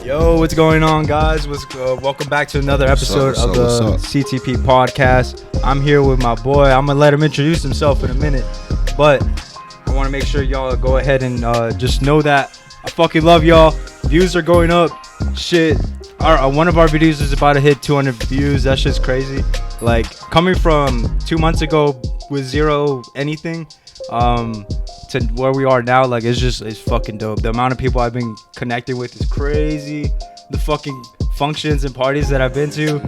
Yo, what's going on, guys? Welcome back to another episode of the CTP podcast. I'm here with my boy. I'm gonna let him introduce himself in a minute, but I want to make sure y'all go ahead and just know that I fucking love y'all. Views are going up. Shit, one of our videos is about to hit 200 views. That shit's crazy. Like, coming from 2 months ago with zero anything to where we are now, like, it's fucking dope. The amount of people I've been connecting with is crazy. The fucking functions and parties that I've been to,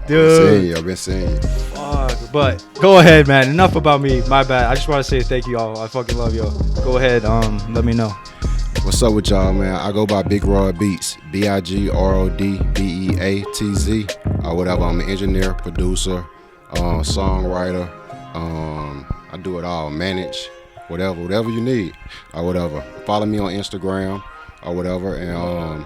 dude. I've been seeing you. Fuck. But go ahead, man. Enough about me. My bad. I just want to say thank you all. I fucking love y'all. Go ahead. Let me know. What's up with y'all, man? I go by BigRodBeatz, BigRodBeatz, or whatever. I'm an engineer, producer, songwriter. I do it all. Manage, whatever you need, or whatever. Follow me on Instagram, or whatever, and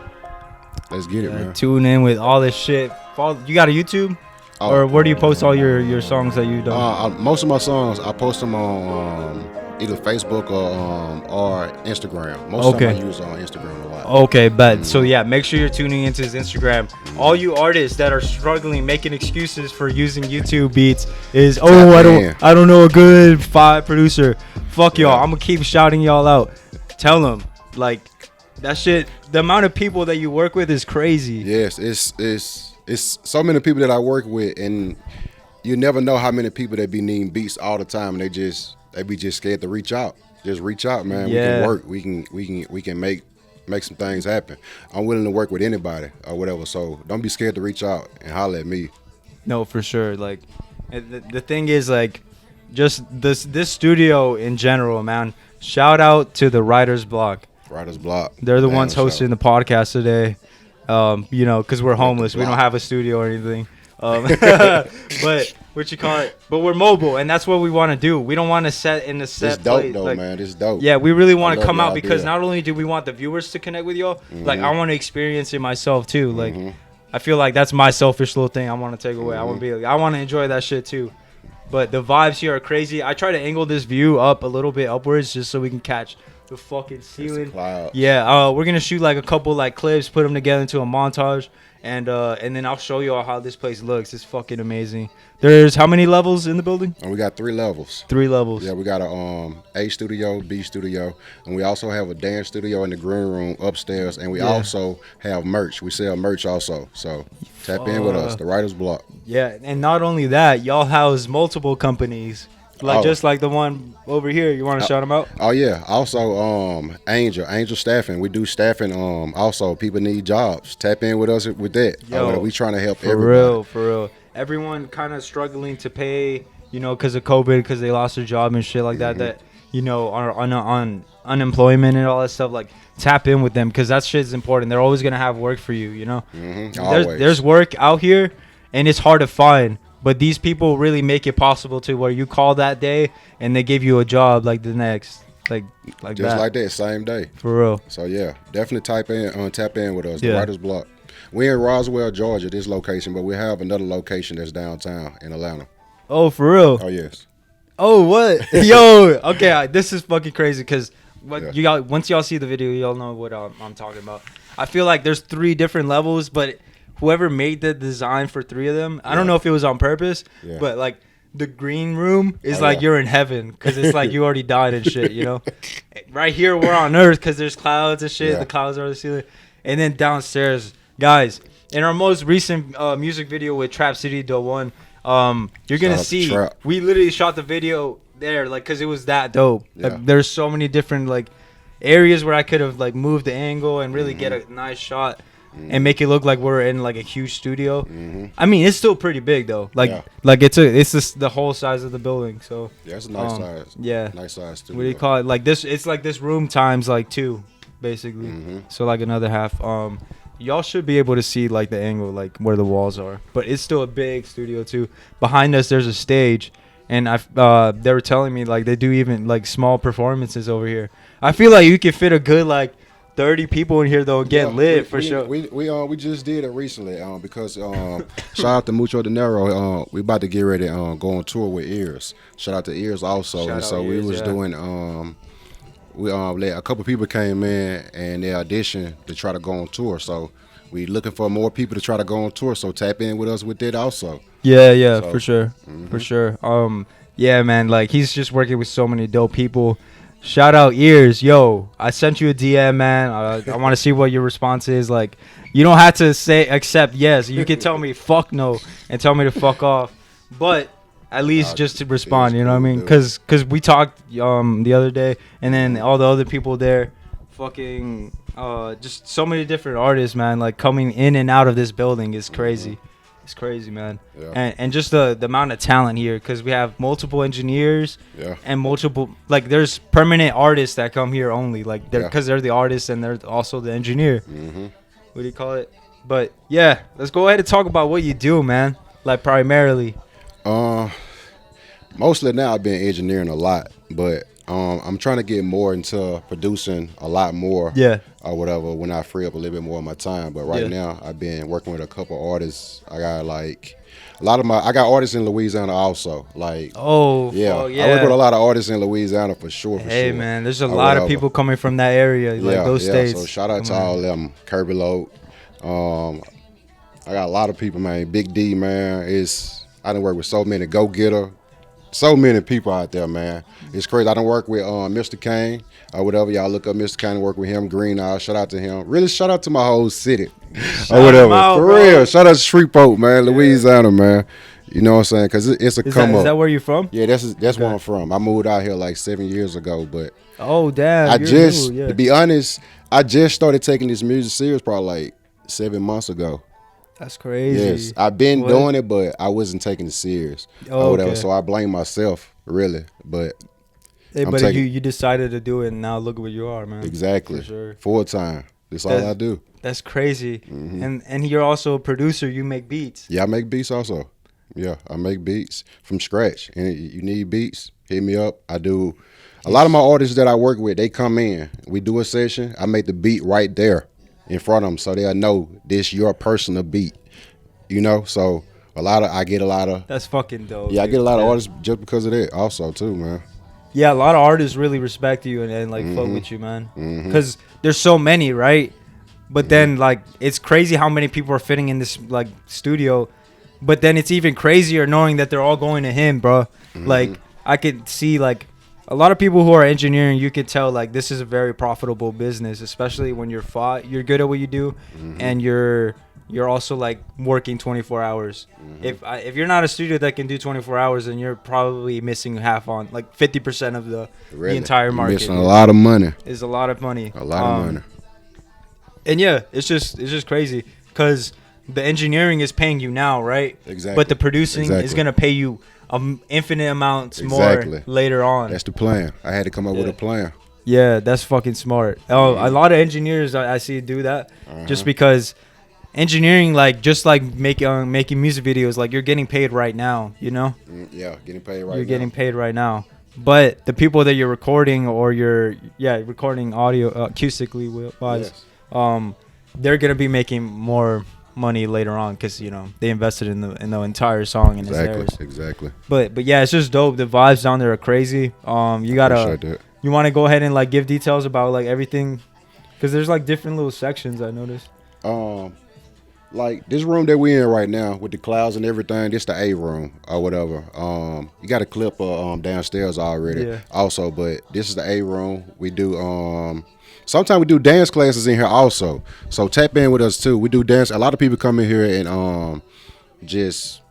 let's get it, man. Tune in with all this shit. You got a YouTube? Or where do you post all your songs that you done? Most of my songs, I post them on either Facebook or Instagram. Most of them I use on Instagram a lot. Okay, but so yeah, make sure you're tuning into his Instagram. All you artists that are struggling, making excuses for using YouTube beats is, I don't know a good producer. Fuck y'all. I'm gonna keep shouting y'all out. Tell them, like, that shit. The amount of people that you work with is crazy. Yes, it's so many people that I work with, and you never know how many people that be needing beats all the time, and they be just scared to reach out. Just reach out, man. Yeah. We can work. We can make some things happen. I'm willing to work with anybody or whatever. So don't be scared to reach out and holler at me. No, for sure. Like, the thing is, like, just this studio in general, man. Shout out to the Writer's Block. Writer's Block. They're the ones hosting the podcast today. You know, because we're homeless. We don't have a studio or anything. But what you call it? But we're mobile, and that's what we want to do. We don't want to set in the set. It's dope, place. though, like, man. It's dope. Yeah, we really want to come out because not only do we want the viewers to connect with y'all, like, I want to experience it myself too. Like, I feel like that's my selfish little thing I want to take away. I want to enjoy that shit too. But the vibes here are crazy. I try to angle this view up a little bit upwards just so we can catch the fucking ceiling. Yeah, we're gonna shoot like a couple like clips, put them together into a montage, and then I'll show you all how this place looks. It's fucking amazing. There's how many levels in the building? And we got 3 levels. 3 levels. Yeah, we got A studio, B studio, and we also have a dance studio in the green room upstairs, and we also have merch. We sell merch also, so tap in with us, the Writer's Block. Yeah, and not only that, y'all house multiple companies. Like, just like the one over here. You want to shout them out? Oh, yeah. Also, Angel Staffing. We do staffing. Also, people need jobs. Tap in with us with that. Yo, we trying to help everybody. For real. Everyone kind of struggling to pay, you know, because of COVID, because they lost their job and shit like that, that, you know, are on unemployment and all that stuff. Like, tap in with them because that shit's important. They're always going to have work for you, you know? There's work out here, and it's hard to find. But these people really make it possible to where you call that day and they give you a job like the next, like just that. like that, same day. For real. So yeah, definitely tap in with us. The Writer's Block. We're in Roswell, Georgia, this location, but we have another location that's downtown in Atlanta. Oh, for real? Oh yes. Oh, what? Yo, okay, this is fucking crazy because once y'all see the video, y'all know what I'm talking about. I feel like there's 3 different levels, but whoever made the design for 3 of them, I don't know if it was on purpose, but like the green room is you're in heaven because it's like you already died and shit, you know? Right here, we're on Earth because there's clouds and shit. Yeah. The clouds are the ceiling. And then downstairs, guys, in our most recent music video with Trap City Do One, you're going to see, we literally shot the video there, like, because it was that dope. Yeah. Like, there's so many different, like, areas where I could have, like, moved the angle and really get a nice shot. And make it look like we're in like a huge studio. I mean, it's still pretty big though. Like it's just the whole size of the building. So yeah, it's a nice size. Yeah, nice size studio. What do you call it? Like this? It's like this room times like 2, basically. So like another half. Y'all should be able to see like the angle, like where the walls are. But it's still a big studio too. Behind us, there's a stage, and they were telling me like they do even like small performances over here. I feel like you could fit a good like 30 people in here though, get lit for sure. We just did it recently because shout out to Mucho Dinero. We about to get ready to go on tour with Ears. Shout out to Ears also. We was doing we let a couple people came in and they auditioned to try to go on tour. So we looking for more people to try to go on tour. So tap in with us with that also. Yeah, So, for sure, for sure. Yeah, man, like he's just working with so many dope people. Shout out Ears, yo. I sent you a DM, man. I want to see what your response is. Like, you don't have to say accept yes. You can tell me fuck no and tell me to fuck off. But at least just to respond, you know what I mean? Cause we talked the other day, and then all the other people there, fucking just so many different artists, man. Like coming in and out of this building is crazy. It's crazy, man. Yeah. And just the amount of talent here, because we have multiple engineers and multiple, like there's permanent artists that come here only, like because they're the artists and they're also the engineer. What do you call it? But yeah, let's go ahead and talk about what you do, man. Like primarily. Mostly now I've been engineering a lot, but I'm trying to get more into producing a lot more. Or whatever when I free up a little bit more of my time. But right now I've been working with a couple artists. I got like I got artists in Louisiana also. Like I work with a lot of artists in Louisiana for sure. Hey man, there's a lot of people coming from that area, like those states. So shout out to all them. Kirby Load. I got a lot of people, man. Big D, man. I done work with so many go-getter. So many people out there, man. It's crazy. I done work with Mr. Kane or whatever. Y'all look up Mr. Kane and work with him. Green Eye. Shout out to him. Really, shout out to my whole city or whatever. For real. Shout out to Shreveport, man. Louisiana, man. You know what I'm saying? Because it's a come up. Is that where you're from? Yeah, that's where I'm from. I moved out here like 7 years ago, but damn. To be honest, I just started taking this music serious probably like 7 months ago. That's crazy. Yes, I've been doing it, but I wasn't taking it serious or whatever. So I blame myself, really. But you decided to do it, and now look at where you are, man. Exactly. For sure. Full time. That's all I do. That's crazy. And you're also a producer. You make beats. Yeah, I make beats also. Yeah, I make beats from scratch. And you need beats, hit me up. I do. A lot of my artists that I work with, they come in. We do a session. I make the beat right there in front of them, so they'll know this your personal beat, you know. So I get a lot of. That's fucking dope. Yeah, I get a lot of artists just because of that, also too, man. Yeah, a lot of artists really respect you and like fuck with you, man. Because there's so many, right? But then like it's crazy how many people are fitting in this like studio. But then it's even crazier knowing that they're all going to him, bro. Like I could see like. A lot of people who are engineering, you could tell like this is a very profitable business, especially when you're good at what you do, and you're also like working 24 hours. If you're not a studio that can do 24 hours, then you're probably missing half on like 50% of the entire market. Missing a lot of money. Is a lot of money. A lot of money. And yeah, it's just crazy because the engineering is paying you now, right? Exactly. But the producing is gonna pay you infinite amounts more later on. That's the plan. I had to come up with a plan. Yeah, that's fucking smart. A lot of engineers I see do that just because engineering, like just like making music videos, like you're getting paid right now, you know? Yeah, getting paid right now. You're getting paid right now. But the people that you're recording or you're recording audio acoustically wise, they're gonna be making more money later on because you know they invested in the entire song and it's theirs. Exactly. But yeah, it's just dope. The vibes down there are crazy. You want to go ahead and like give details about like everything because there's like different little sections I noticed. Like this room that we in right now with the clouds and everything, this the A room or whatever. You got a clip downstairs already also, but this is the A room. We do sometimes we do dance classes in here also. So tap in with us too. We do dance. A lot of people come in here and just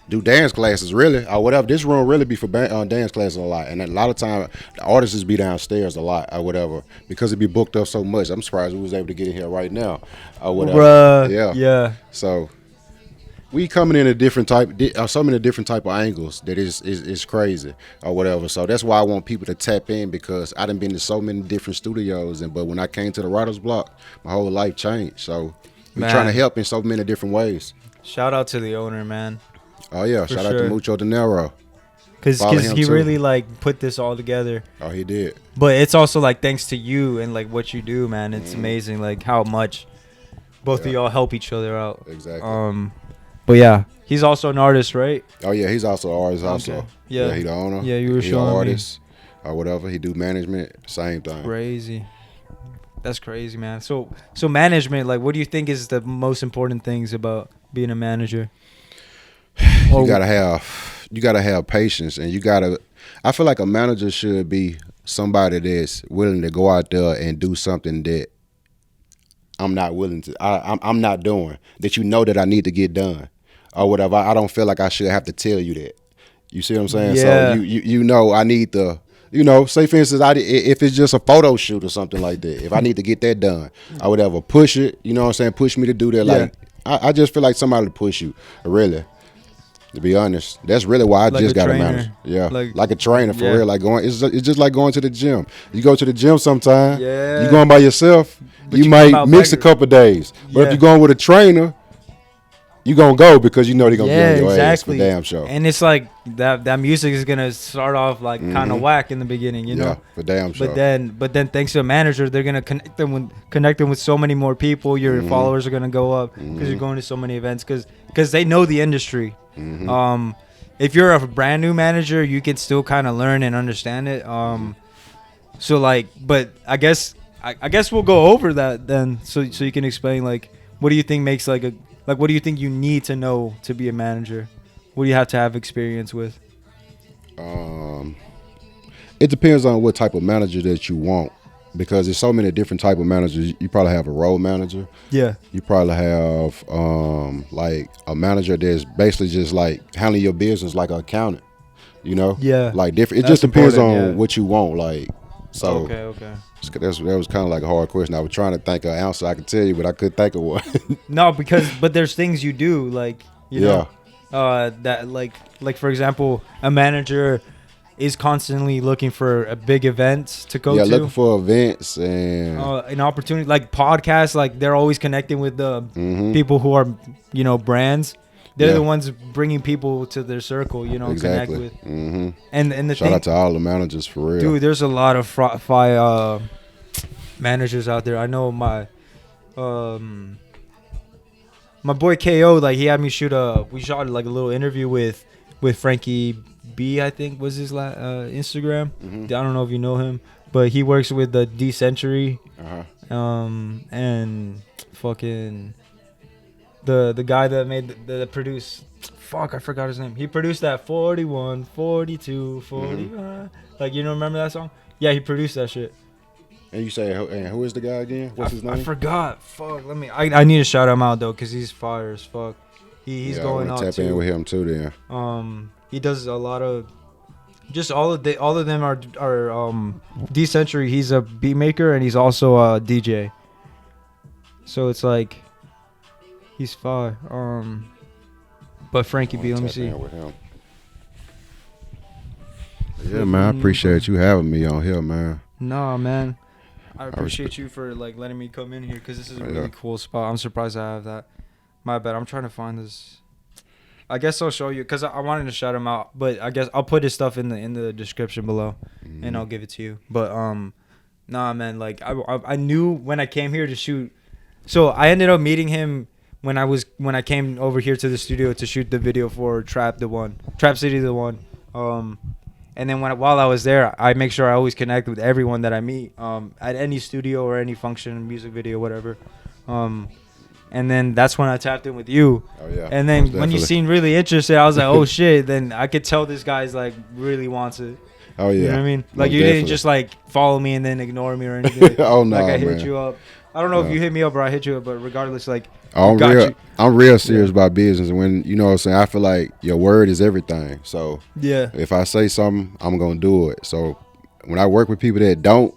do dance classes really or whatever. This room really be for dance classes a lot. And a lot of time the artists be downstairs a lot or whatever because it be booked up so much. I'm surprised we was able to get in here right now or whatever. Bruh, yeah. So we coming in so many different type of angles that is crazy or whatever. So that's why I want people to tap in because I done been to so many different studios but when I came to the writer's block, my whole life changed. So we're trying to help in so many different ways. Shout out to the owner, man. Oh yeah, shout out to Mucho Dinero. Cause he really like put this all together. Oh, he did. But it's also like thanks to you and like what you do, man. It's amazing like how much both of y'all help each other out. Exactly. But yeah, he's also an artist, right? Oh yeah, he's also an artist also. Okay. Yeah, he the owner. Yeah, you were showing an artist or whatever. He do management, same thing. Crazy. That's crazy, man. So management, like, what do you think is the most important things about being a manager? You gotta have patience, and I feel like a manager should be somebody that's willing to go out there and do something that I'm not willing to. I'm not doing that. You know that I need to get done, or whatever. I don't feel like I should have to tell you that. You see what I'm saying? Yeah. So you know I need to. Say for instance, if it's just a photo shoot or something like that, if I need to get that done, I would ever push it. You know what I'm saying? Push me to do that. Yeah. Like I just feel like somebody to push you. Really. To be honest, that's really why I Like just a got a trainer. manager. Yeah, Like a trainer for yeah. real. Like it's just like going to the gym. You go to the gym sometime. Yeah. You going by yourself. But You you might come out mix better. a couple days. But Yeah. if you're going with a trainer, you gonna go because you know they're gonna yeah, be on your exactly. ass for damn sure. And it's like that music is gonna start off like kind of whack in the beginning, you know. Yeah, for damn sure. But then thanks to a manager, they're gonna connect them with so many more people. Your followers are gonna go up because you're going to so many events because they know the industry. If you're a brand new manager, you can still kind of learn and understand it. So like, but I guess we'll go over that then, so you can explain like what do you think makes like what do you think you need to know to be a manager? What do you have to have experience with? It depends on what type of manager that you want, because there's so many different type of managers. You probably have a role manager. Yeah. You probably have like a manager that's basically just like handling your business like an accountant. You know. Yeah. Like different. It That's just depends on important, yeah. what you want. Like so. Okay. That was kind of like a hard question. I was trying to think of an answer I could tell you, but I couldn't think of one. No, but there's things you do like you know that like for example, a manager is constantly looking for a big events to go to. Yeah, looking for events and an opportunity like podcasts. Like they're always connecting with the people who are brands. They're the ones bringing people to their circle. exactly. Connect with. And the shout thing, out to all the managers for real. dude, there's a lot of managers out there. I know my boy KO, like he had me we shot like a little interview with Frankie B, I think was his Instagram. I don't know if you know him, but he works with the D Century, and fucking the guy that produced. Fuck, I forgot his name. He produced that 41, 42, 41. Like, you don't remember that song? Yeah, he produced that shit. And you say, and who is the guy again? What's his name? I forgot. Fuck, I need to shout him out though, cause he's fire as fuck. He's going out tap too. in with him too then. He does a lot of, just all of them are D Century. He's a beat maker and he's also a DJ. So it's like, he's fire. But Frankie B, let me see. With him. Yeah, man, I appreciate you having me on here, man. Nah, man. I appreciate you for like letting me come in here because this is a really cool spot. I'm surprised I have that. My bad. I'm trying to find this. I guess I'll show you because I wanted to shout him out, but I guess I'll put his stuff in the description below, and I'll give it to you. But nah, man. Like I knew when I came here to shoot. So I ended up meeting him when I came over here to the studio to shoot the video for Trap City the One. And then while I was there, I make sure I always connect with everyone that I meet at any studio or any function, music video, whatever. And then that's when I tapped in with you. Oh yeah. And then when you seemed really interested, I was like, oh shit. Then I could tell this guy's like really wants it. Oh yeah. You know what I mean? Like you definitely. didn't just like follow me and then ignore me or anything. Oh no, like I hit man. you up. I don't know if you hit me up or I hit you up, but regardless, like I'm real serious about business, and when you know what I'm saying, I feel like your word is everything. So yeah, if I say something, I'm gonna do it. So when I work with people that don't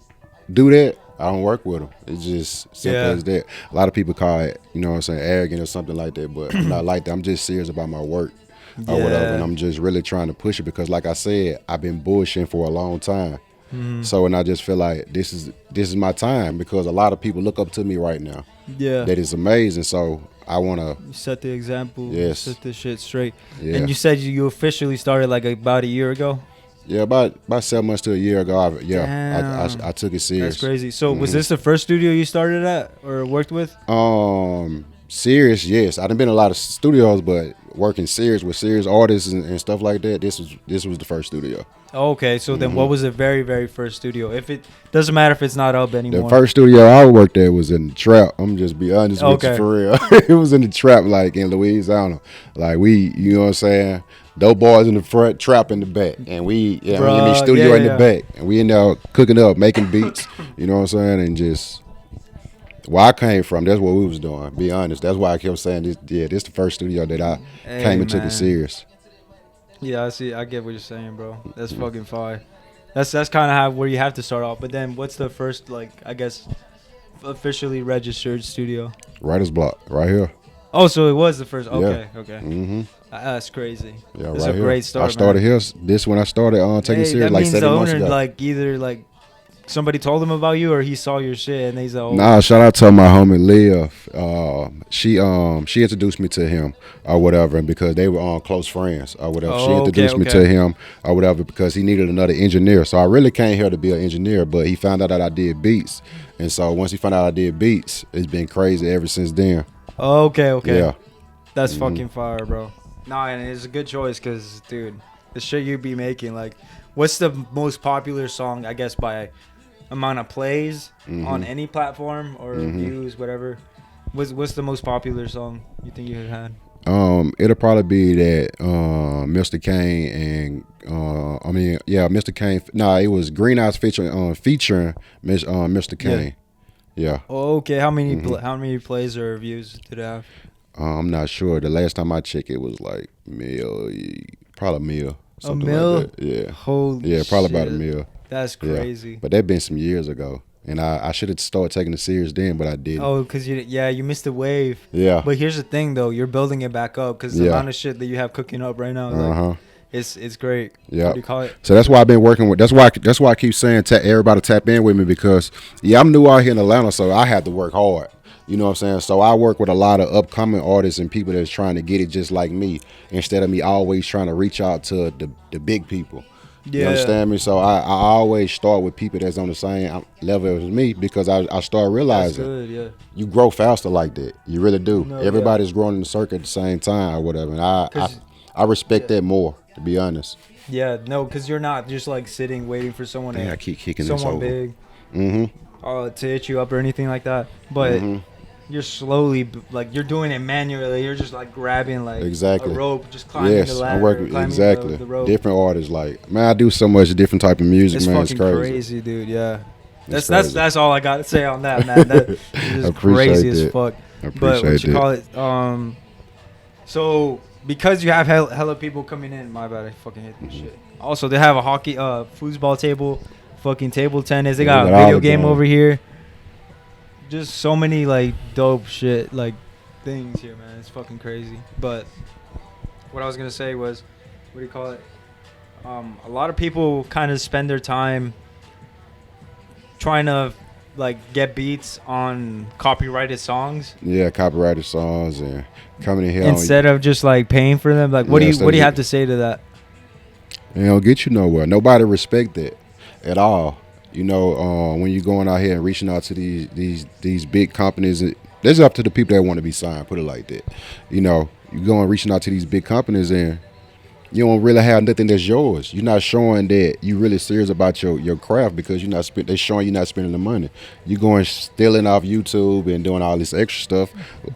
do that, I don't work with them. It's just simple as that. A lot of people call it, you know what I'm saying, arrogant or something like that, but I'm not like that. I'm just serious about my work or whatever, and I'm just really trying to push it because, like I said, I've been bullshitting for a long time. So, and I just feel like this is my time because a lot of people look up to me right now. Yeah, that is amazing. So I want to set the example. Yes, set this shit straight. Yeah. And you said you officially started like about a year ago. Yeah, about 7 months to a year ago. I took it serious. That's crazy. So was this the first studio you started at or worked with? Serious, yes. I done been in a lot of studios, but working serious with serious artists and stuff like that, this was the first studio. Okay, so then what was the very, very first studio? If it doesn't matter if it's not up anymore. The first studio I worked at was in the trap. I'm just be honest with you for real. It was in the trap, like in Louisiana. Like you know what I'm saying? Dope boys in the front, trap in the back, and we studio in the back, and we in there cooking up, making beats. You know what I'm saying? And just where I came from, that's what we was doing. Be honest, that's why I kept saying this. Yeah, this the first studio that I came and took it serious. Yeah, I see. I get what you're saying, bro. That's fucking fire. That's kind of how where you have to start off. But then, what's the first, like, I guess, officially registered studio? Writer's Block, right here. Oh, so it was the first. Okay, yeah. Okay. Mm-hmm. That's crazy. Yeah, that's right a here. great start. I started here. This when I started taking it serious, like 7 months ago. Like either like somebody told him about you or he saw your shit and he's like, Nah, shout out to my homie Leah. She introduced me to him or whatever, and because they were close friends or whatever. She introduced me to him or whatever because he needed another engineer. So I really came here to be an engineer, but he found out that I did beats, and so once he found out I did beats, it's been crazy ever since then. Okay. Yeah, that's fucking fire, bro. Nah, and it's a good choice because, dude, the shit you be making, like, what's the most popular song, I guess, by amount of plays on any platform or views, whatever? What's the most popular song you think you had? It'll probably be that Mr. Kane and Mr. Kane. Nah, it was Green Eyes featuring Mr. Kane. Yeah. Okay, how many plays or views did it have? I'm not sure. The last time I checked, it was like probably $1 million. A mil? Like that. Yeah. Holy yeah, probably shit. about $1 million. That's crazy. Yeah. But that been some years ago, and I should have started taking it serious then, but I didn't. Oh, because you missed the wave. Yeah. But here's the thing, though, you're building it back up because the amount of shit that you have cooking up right now, like, it's great. Yeah. What do you call it? So that's why I've been working with. That's why I keep saying everybody tap in with me because I'm new out here in Atlanta, so I have to work hard. You know what I'm saying? So I work with a lot of upcoming artists and people that's trying to get it just like me, instead of me always trying to reach out to the big people. Yeah. You understand me? So I always start with people that's on the same level as me because I start realizing you grow faster like that. You really do. No, everybody's growing in the circle at the same time or whatever. And I respect that more, to be honest. Yeah, no, because you're not just like sitting waiting for someone I keep kicking someone this big to hit you up or anything like that. But you're slowly, like, you're doing it manually. You're just like grabbing like a rope, just climbing the ladder. I'm working the rope. Different artists, like, man, I do so much different type of music, man. It's crazy, dude. Yeah, that's all I got to say on that, man. That is crazy as fuck. But what you call it? So because you have hella people coming in, my bad, I fucking hate this shit. Also, they have a hockey, foosball table, fucking table tennis. They got a video game over here. Just so many like dope shit like things here, man. It's fucking crazy. But what I was gonna say was, what do you call it? A lot of people kind of spend their time trying to like get beats on copyrighted songs. Yeah, copyrighted songs and coming in here instead of just like paying for them. Like, what do you have to say to that? It don't get you nowhere. Nobody respect that at all. You know, when you're going out here and reaching out to these big companies, it's up to the people that want to be signed, put it like that. You know, you going reaching out to these big companies and you don't really have nothing that's yours. You're not showing that you really serious about your craft because they're showing you're not spending the money. You're going stealing off YouTube and doing all this extra stuff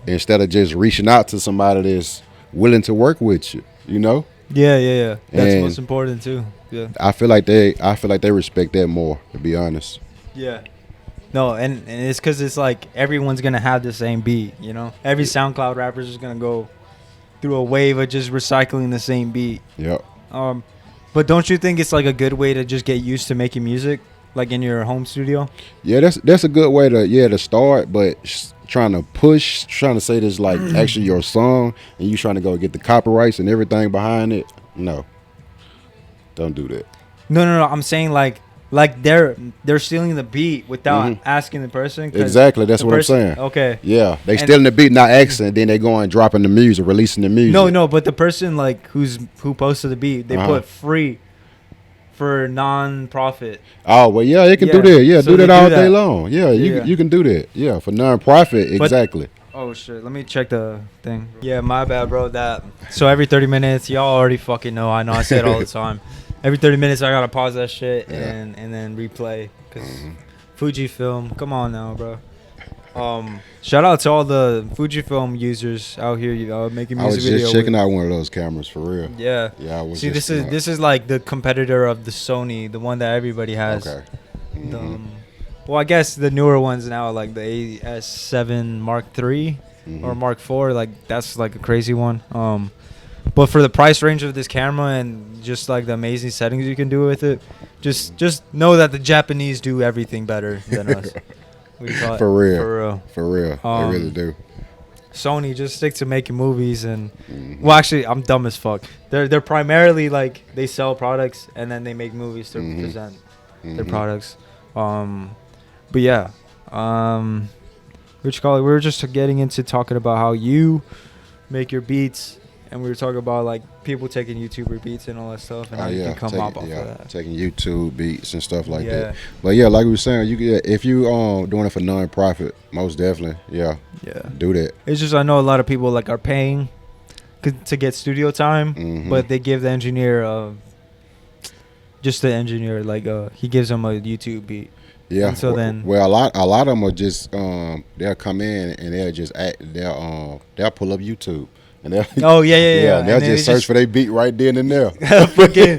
instead of just reaching out to somebody that's willing to work with you, you know? Yeah. That's most important too. Yeah. I feel like they respect that more, to be honest. Yeah. No, and it's because it's like everyone's gonna have the same beat, you know. Every SoundCloud rapper is gonna go through a wave of just recycling the same beat. Yep. But don't you think it's like a good way to just get used to making music, like in your home studio? Yeah, that's a good way to start, but trying to say this like actually your song and you trying to go get the copyrights and everything behind it. No. Don't do that. No. I'm saying like they're stealing the beat without asking the person. Exactly. That's what I'm saying. Okay. Yeah, they stealing the beat, not asking. Then they go and dropping the music, releasing the music. No. But the person like who posted the beat, they put free for non-profit. Oh well, yeah, they can do that. Yeah, so do that all day long. Yeah, you can do that. Yeah, for non-profit, exactly. Oh shit, let me check the thing. Yeah, my bad, bro. So every 30 minutes, y'all already fucking know. I know I say it all the time. Every 30 minutes I gotta pause that shit and then replay. Cause Fujifilm, come on now, bro. Shout out to all the Fujifilm users out here, making music videos. I was just checking out one of those cameras for real. Yeah. Yeah, I was. See, this is like the competitor of the Sony, the one that everybody has. Okay. Well, I guess the newer ones now, like the AS7 Mark III or Mark IV, like that's like a crazy one. But for the price range of this camera and just like the amazing settings you can do with it, just know that the Japanese do everything better than us. For real. They really do. Sony just stick to making movies and well, actually, I'm dumb as fuck. They're primarily like they sell products and then they make movies to present their products. But yeah, we were just getting into talking about how you make your beats, and we were talking about like people taking YouTuber beats and all that stuff, and how you can come up off of that. Taking YouTube beats and stuff like that. But yeah, like we were saying, if you doing it for non-profit, most definitely, do that. It's just I know a lot of people like are paying to get studio time, but they give the engineer just the engineer like he gives them a YouTube beat. Yeah. And so then, a lot of them are just they'll come in and they'll just they'll pull up YouTube and they'll they'll just search for their beat right then and there. fucking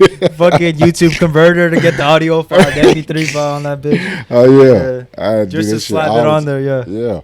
YouTube converter to get the audio file, the MP3 file on that bitch. Oh yeah, I just to slap it on there. Yeah.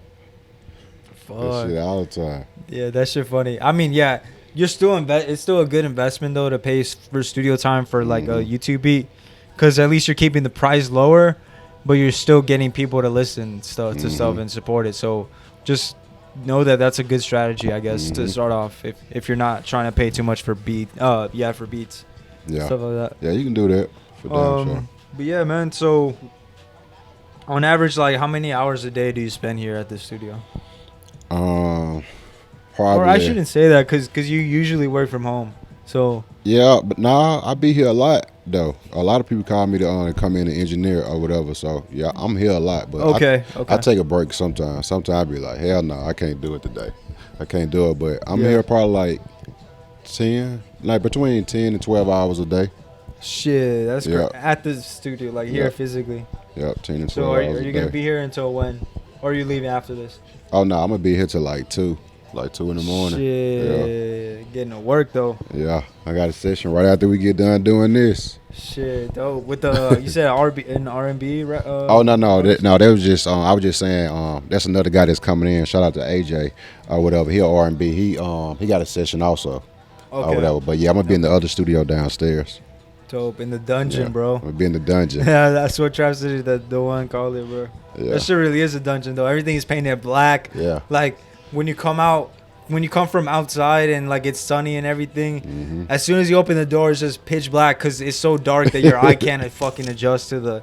Fuck. That shit all the time. Yeah, that shit funny. I mean, yeah, you're still it's still a good investment though to pay for studio time for like a YouTube beat, because at least you're keeping the price lower. But you're still getting people to listen to stuff and support it. So just know that that's a good strategy, I guess, to start off if you're not trying to pay too much for beats. For beats. Yeah. Stuff like that. Yeah, you can do that for damn sure. But yeah, man. So on average, like how many hours a day do you spend here at the studio? Probably. Or I shouldn't say that because you usually work from home. So yeah, but nah, I be here a lot though. A lot of people call me to come in and engineer or whatever. So yeah, I'm here a lot. But I take a break sometimes. Sometimes I be like, hell no, I can't do it today. I can't do it. But I'm here probably like between 10 and 12 hours a day. Shit, that's great. At the studio, like here physically. Yep, 10 and 12 so hours a day. So are you gonna be here until when? Or are you leaving after this? Oh no, I'm gonna be here till like 2. Like 2 in the morning. Shit, getting to work though. Yeah, I got a session right after we get done doing this. Shit, though. With the you said R&B. Oh no, that was just I was just saying that's another guy that's coming in. Shout out to AJ or whatever. He R&B. He got a session also. Or whatever. But yeah, I'm gonna be in the other studio downstairs. Dope, in the dungeon, bro. I'm gonna be in the dungeon. Yeah, that's what Trap City, the one called it, bro. Yeah. That shit really is a dungeon though. Everything is painted black. Yeah. Like when you come from outside and like it's sunny and everything, as soon as you open the door, it's just pitch black because it's so dark that your eye can't fucking adjust to the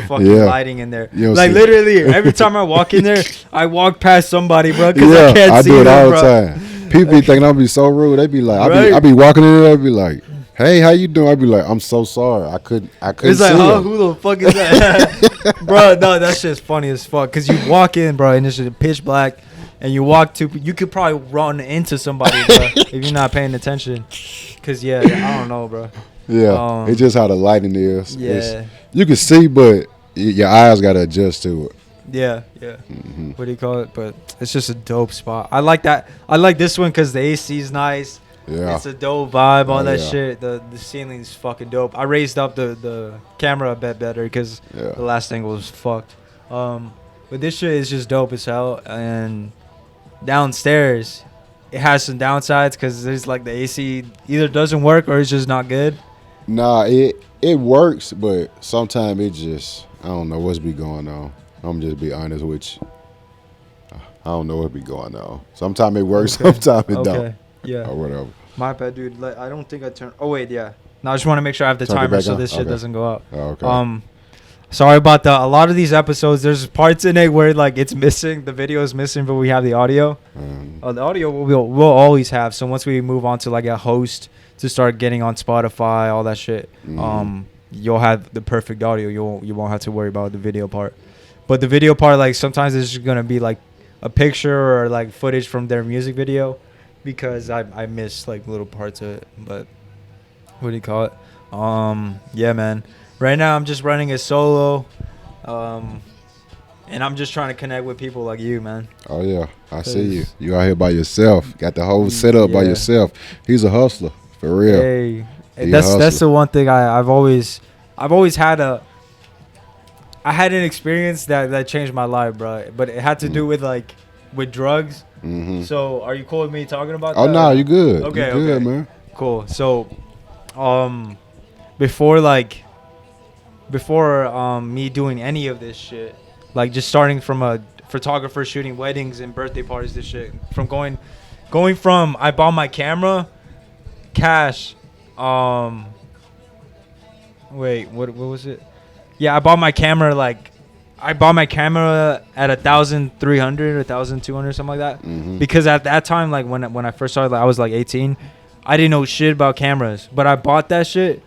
fucking lighting in there. Like literally, every time I walk in there, I walk past somebody, bro, because I can't see them, bro. I do it all the time. People be thinking I'll be so rude. They be like, I be walking in there, I be like, hey, how you doing? I be like, I'm so sorry. I couldn't it's see like, who the fuck is that? Bro, no, that shit's funny as fuck. Because you walk in, bro, and it's just pitch black. And you could probably run into somebody, bro, if you're not paying attention. Because, I don't know, bro. Yeah, it's just how the lighting is. Yeah. You can see, but your eyes got to adjust to it. Yeah. What do you call it? But it's just a dope spot. I like that. I like this one because the AC is nice. Yeah. It's a dope vibe, all that shit. The ceiling's fucking dope. I raised up the camera a bit better because the last angle was fucked. But this shit is just dope as hell. And downstairs, it has some downsides because there's like the AC either doesn't work or it's just not good. Nah, it works, but sometimes it just, I don't know what's be going on. I'm just be honest with you. I don't know what be going on. Sometimes it works, sometimes it don't. Yeah. Or whatever. My bad, dude. Like, I don't think I turned. Oh wait, yeah. No, I just want to make sure I have the timer so this shit doesn't go out. Oh, okay. Sorry about that. A lot of these episodes, there's parts in it where like it's missing, the video is missing, but we have the audio. The audio we'll always have. So once we move on to like a host to start getting on Spotify, all that shit, you'll have the perfect audio. You won't have to worry about the video part. But the video part, like sometimes it's just gonna be like a picture or like footage from their music video because I missed like little parts of it. But what do you call it? Yeah, man. Right now I'm just running a solo, and I'm just trying to connect with people like you, man. Oh yeah, I see you. You out here by yourself. Got the whole setup by yourself. He's a hustler for real. Hey, that's the one thing I've always had I had an experience that changed my life, bro. But it had to do with drugs. Mm-hmm. So are you cool with me talking about that? Oh no, you good. Okay, you good, man. Cool. So, before me doing any of this shit, like just starting from a photographer shooting weddings and birthday parties, this shit, from going from I bought my camera, cash, wait, what was it? Yeah, I bought my camera at 1,300 or 1,200, something like that. Mm-hmm. Because at that time, like when I first started, I was like 18. I didn't know shit about cameras, but I bought that shit,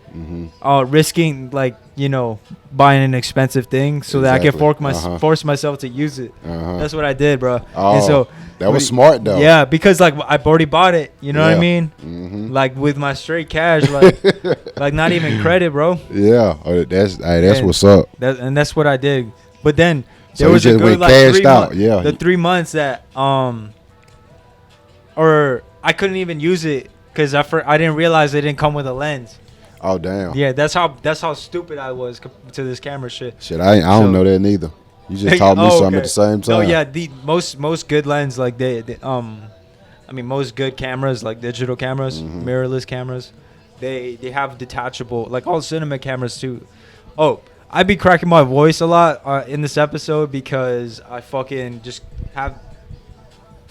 risking buying an expensive thing so that I could force myself to use it. That's what I did, bro. Oh, and so that was smart though. Yeah, because I've already bought it. You know what I mean? Mm-hmm. Like with my straight cash, like not even credit, bro. Yeah, that's what's up. That's what I did. But then So there was just a good went cashed out. the 3 months that or I couldn't even use it because I didn't realize it didn't come with a lens. Oh damn. Yeah, that's how stupid I was to this camera shit. Shit, I don't know that neither. You just taught me something at the same time. No, yeah, the most good lens most good cameras like digital cameras, mirrorless cameras, they have detachable, like all cinema cameras too. Oh, I'd be cracking my voice a lot in this episode because I fucking just have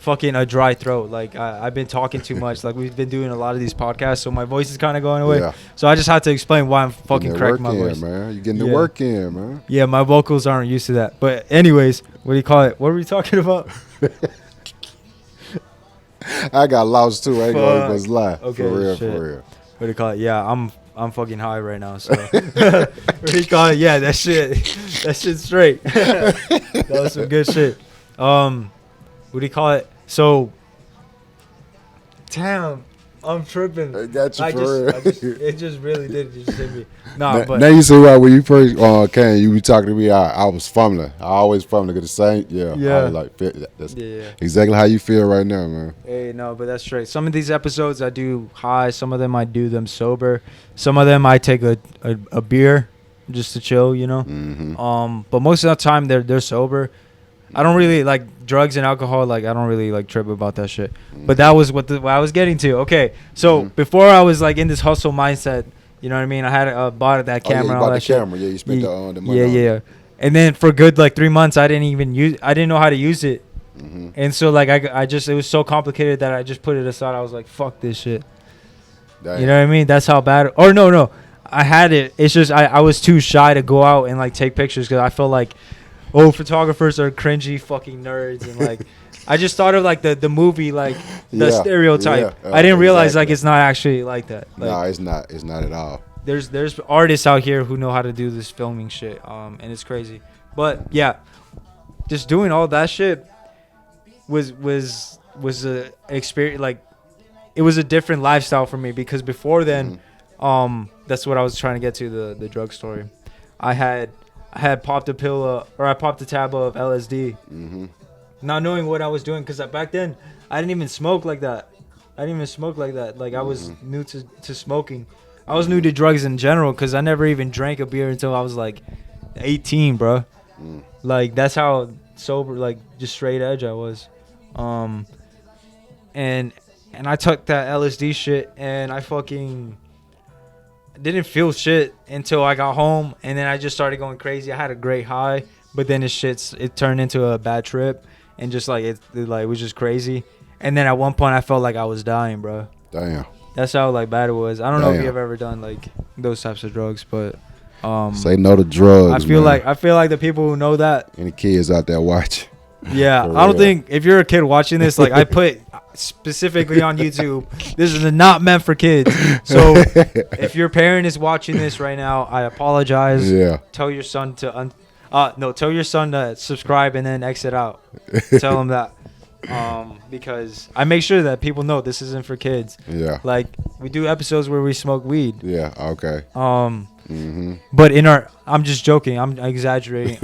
a dry throat. Like I've been talking too much. Like we've been doing a lot of these podcasts, so my voice is kind of going away. Yeah. So I just had to explain why I'm fucking cracking my voice. Man. You're getting the work in, man. Yeah, my vocals aren't used to that. But anyways, what do you call it? What were we talking about? I got lost too. I ain't gonna even lie. Okay, for real. What do you call it? Yeah, I'm fucking high right now. So what do you call it? Yeah, that shit's straight. That was some good shit. What do you call it? So, damn, I'm tripping. I got you for real. It just really did just hit me. Nah, but now you see why when you first came, you be talking to me. I was fumbling. I always fumbling. Cause the same. Yeah. I was like, that's exactly how you feel right now, man. Hey, no, but that's straight. Some of these episodes I do high. Some of them I do them sober. Some of them I take a beer just to chill, you know. Mm-hmm. But most of the time they're sober. I don't really like drugs and alcohol. Like I don't really like trip about that shit. But that was what I was getting to. Okay, so before I was like in this hustle mindset, you know what I mean? I had bought that camera. You bought the camera. Yeah, you spent the money. Yeah. And then for good 3 months, I didn't know how to use it. Mm-hmm. And so like I just, it was so complicated that I just put it aside. I was like, fuck this shit. Damn. You know what I mean? That's how bad. Or no, I had it. It's just I was too shy to go out and like take pictures because I felt like, oh, photographers are cringy fucking nerds, and like I just thought of like the movie, like the stereotype. I didn't realize like it's not actually like that. Like, no, it's not. It's not at all. There's artists out here who know how to do this filming shit, and it's crazy. But yeah, just doing all that shit was a experience. Like it was a different lifestyle for me because before then, that's what I was trying to get to, the drug story. I had popped a pill or I popped a tab of LSD, not knowing what I was doing because back then I didn't even smoke like that. Like I was new to smoking. I was new to drugs in general because I never even drank a beer until I was like 18, bro. Like that's how sober, like just straight edge I was. And I took that LSD shit and I fucking didn't feel shit until I got home, and then I just started going crazy. I had a great high, but then it turned into a bad trip, and just like it was just crazy. And then at one point I felt like I was dying, bro. Damn. That's how like bad it was. I don't know if you've ever done like those types of drugs, but say no to drugs. I feel like the people who know that. Any kids out there watch? Yeah, I don't think if you're a kid watching this, like I put specifically on YouTube, this is not meant for kids. So if your parent is watching this right now, I apologize. Yeah. Tell your son to No, tell your son to subscribe and then exit out. Tell him that. Because I make sure that people know this isn't for kids. Yeah. Like we do episodes where we smoke weed. Yeah. Okay. But I'm just joking. I'm exaggerating.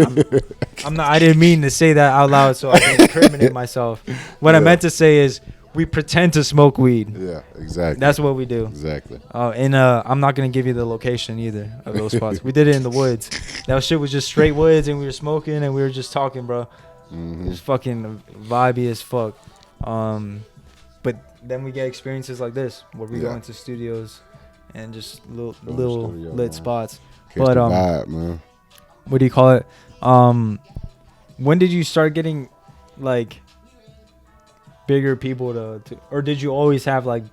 I'm not. I didn't mean to say that out loud, so I can incriminate myself. What I meant to say is we pretend to smoke weed. Yeah. Exactly. That's what we do. Exactly. And I'm not gonna give you the location either of those spots. We did it in the woods. That shit was just straight woods, and we were smoking and we were just talking, bro. It was fucking vibey as fuck. But then we get experiences like this where we go into studios and just little lit man. Spots. Catch the vibe, man. What do you call it? When did you start getting like bigger people to or did you always have like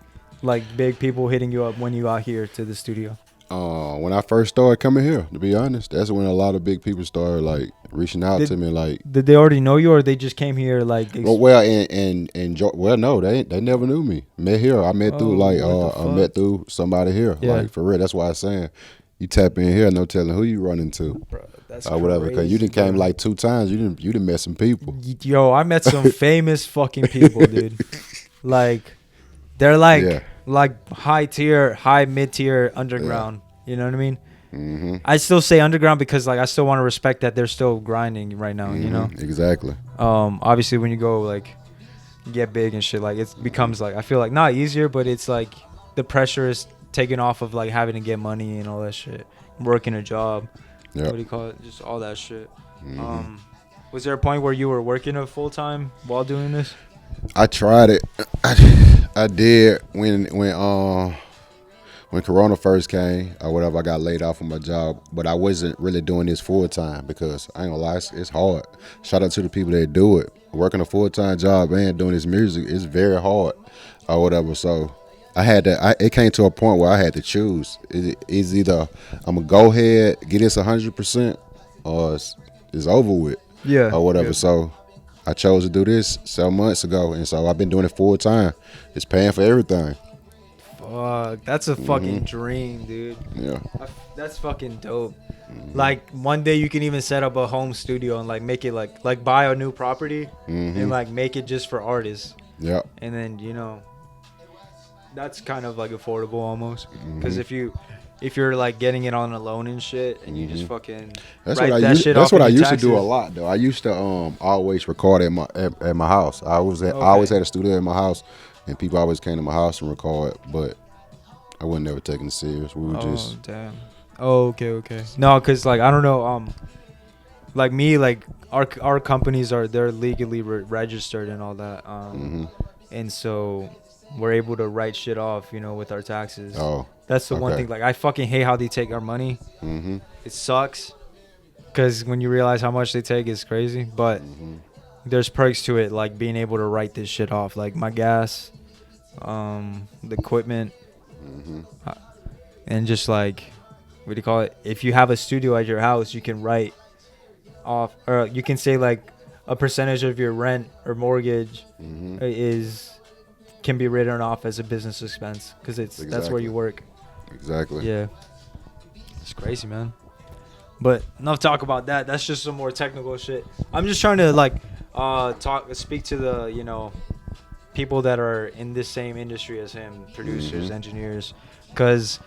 big people hitting you up when you got here to the studio? When I first started coming here, to be honest, that's when a lot of big people started like reaching out to me. Like, did they already know you, or they just came here like? No, they never knew me. Met here, I met through I met through somebody here. Yeah. Like for real, that's why I'm saying you tap in here, no telling who you run into. Bro, that's or whatever. Because you done came like 2 times. You done met some people. Yo, I met some famous fucking people, dude. Like, they're like high tier, high mid tier underground. You know what I mean? Mm-hmm. I still say underground because like I still want to respect that they're still grinding right now. You know? Exactly. Obviously when you go like get big and shit, like it becomes like I feel like not easier, but it's like the pressure is taken off of like having to get money and all that shit, working a job. Yep. What do you call it? Just all that shit. Was there a point where you were working a full time while doing this? I tried it. I did when Corona first came or whatever. I got laid off from my job, but I wasn't really doing this full time because I ain't gonna lie, it's hard. Shout out to the people that do it. Working a full time job and doing this music is very hard or whatever. So I had to. It came to a point where I had to choose. It's either I'm gonna go ahead, get this 100%, or it's over with. Yeah. Or whatever. Yeah. So I chose to do this 7 months ago, and so I've been doing it full time. It's paying for everything. Fuck, that's a fucking dream, dude. Yeah. That's fucking dope. Like one day you can even set up a home studio and like make it like buy a new property and like make it just for artists. Yeah. And then that's kind of like affordable almost because if you're like getting it on a loan and shit and you just fucking that's what I used to do a lot though. I used to always record at my house. I always had a studio at my house. And people always came to my house and record, but I wasn't never taking it serious. We were just. Damn. Oh, okay. No, cause like I don't know, like me, like our companies they're legally registered and all that, and so we're able to write shit off, with our taxes. Oh. That's the one thing. Like I fucking hate how they take our money. It sucks, cause when you realize how much they take, it's crazy. But there's perks to it, like being able to write this shit off, like my gas. The equipment, and just like, what do you call it? If you have a studio at your house, you can write off, or you can say like a percentage of your rent or mortgage can be written off as a business expense because that's where you work. Exactly. Yeah, it's crazy, man. But enough talk about that. That's just some more technical shit. I'm just trying to like speak to the people that are in this same industry as him, producers, engineers, because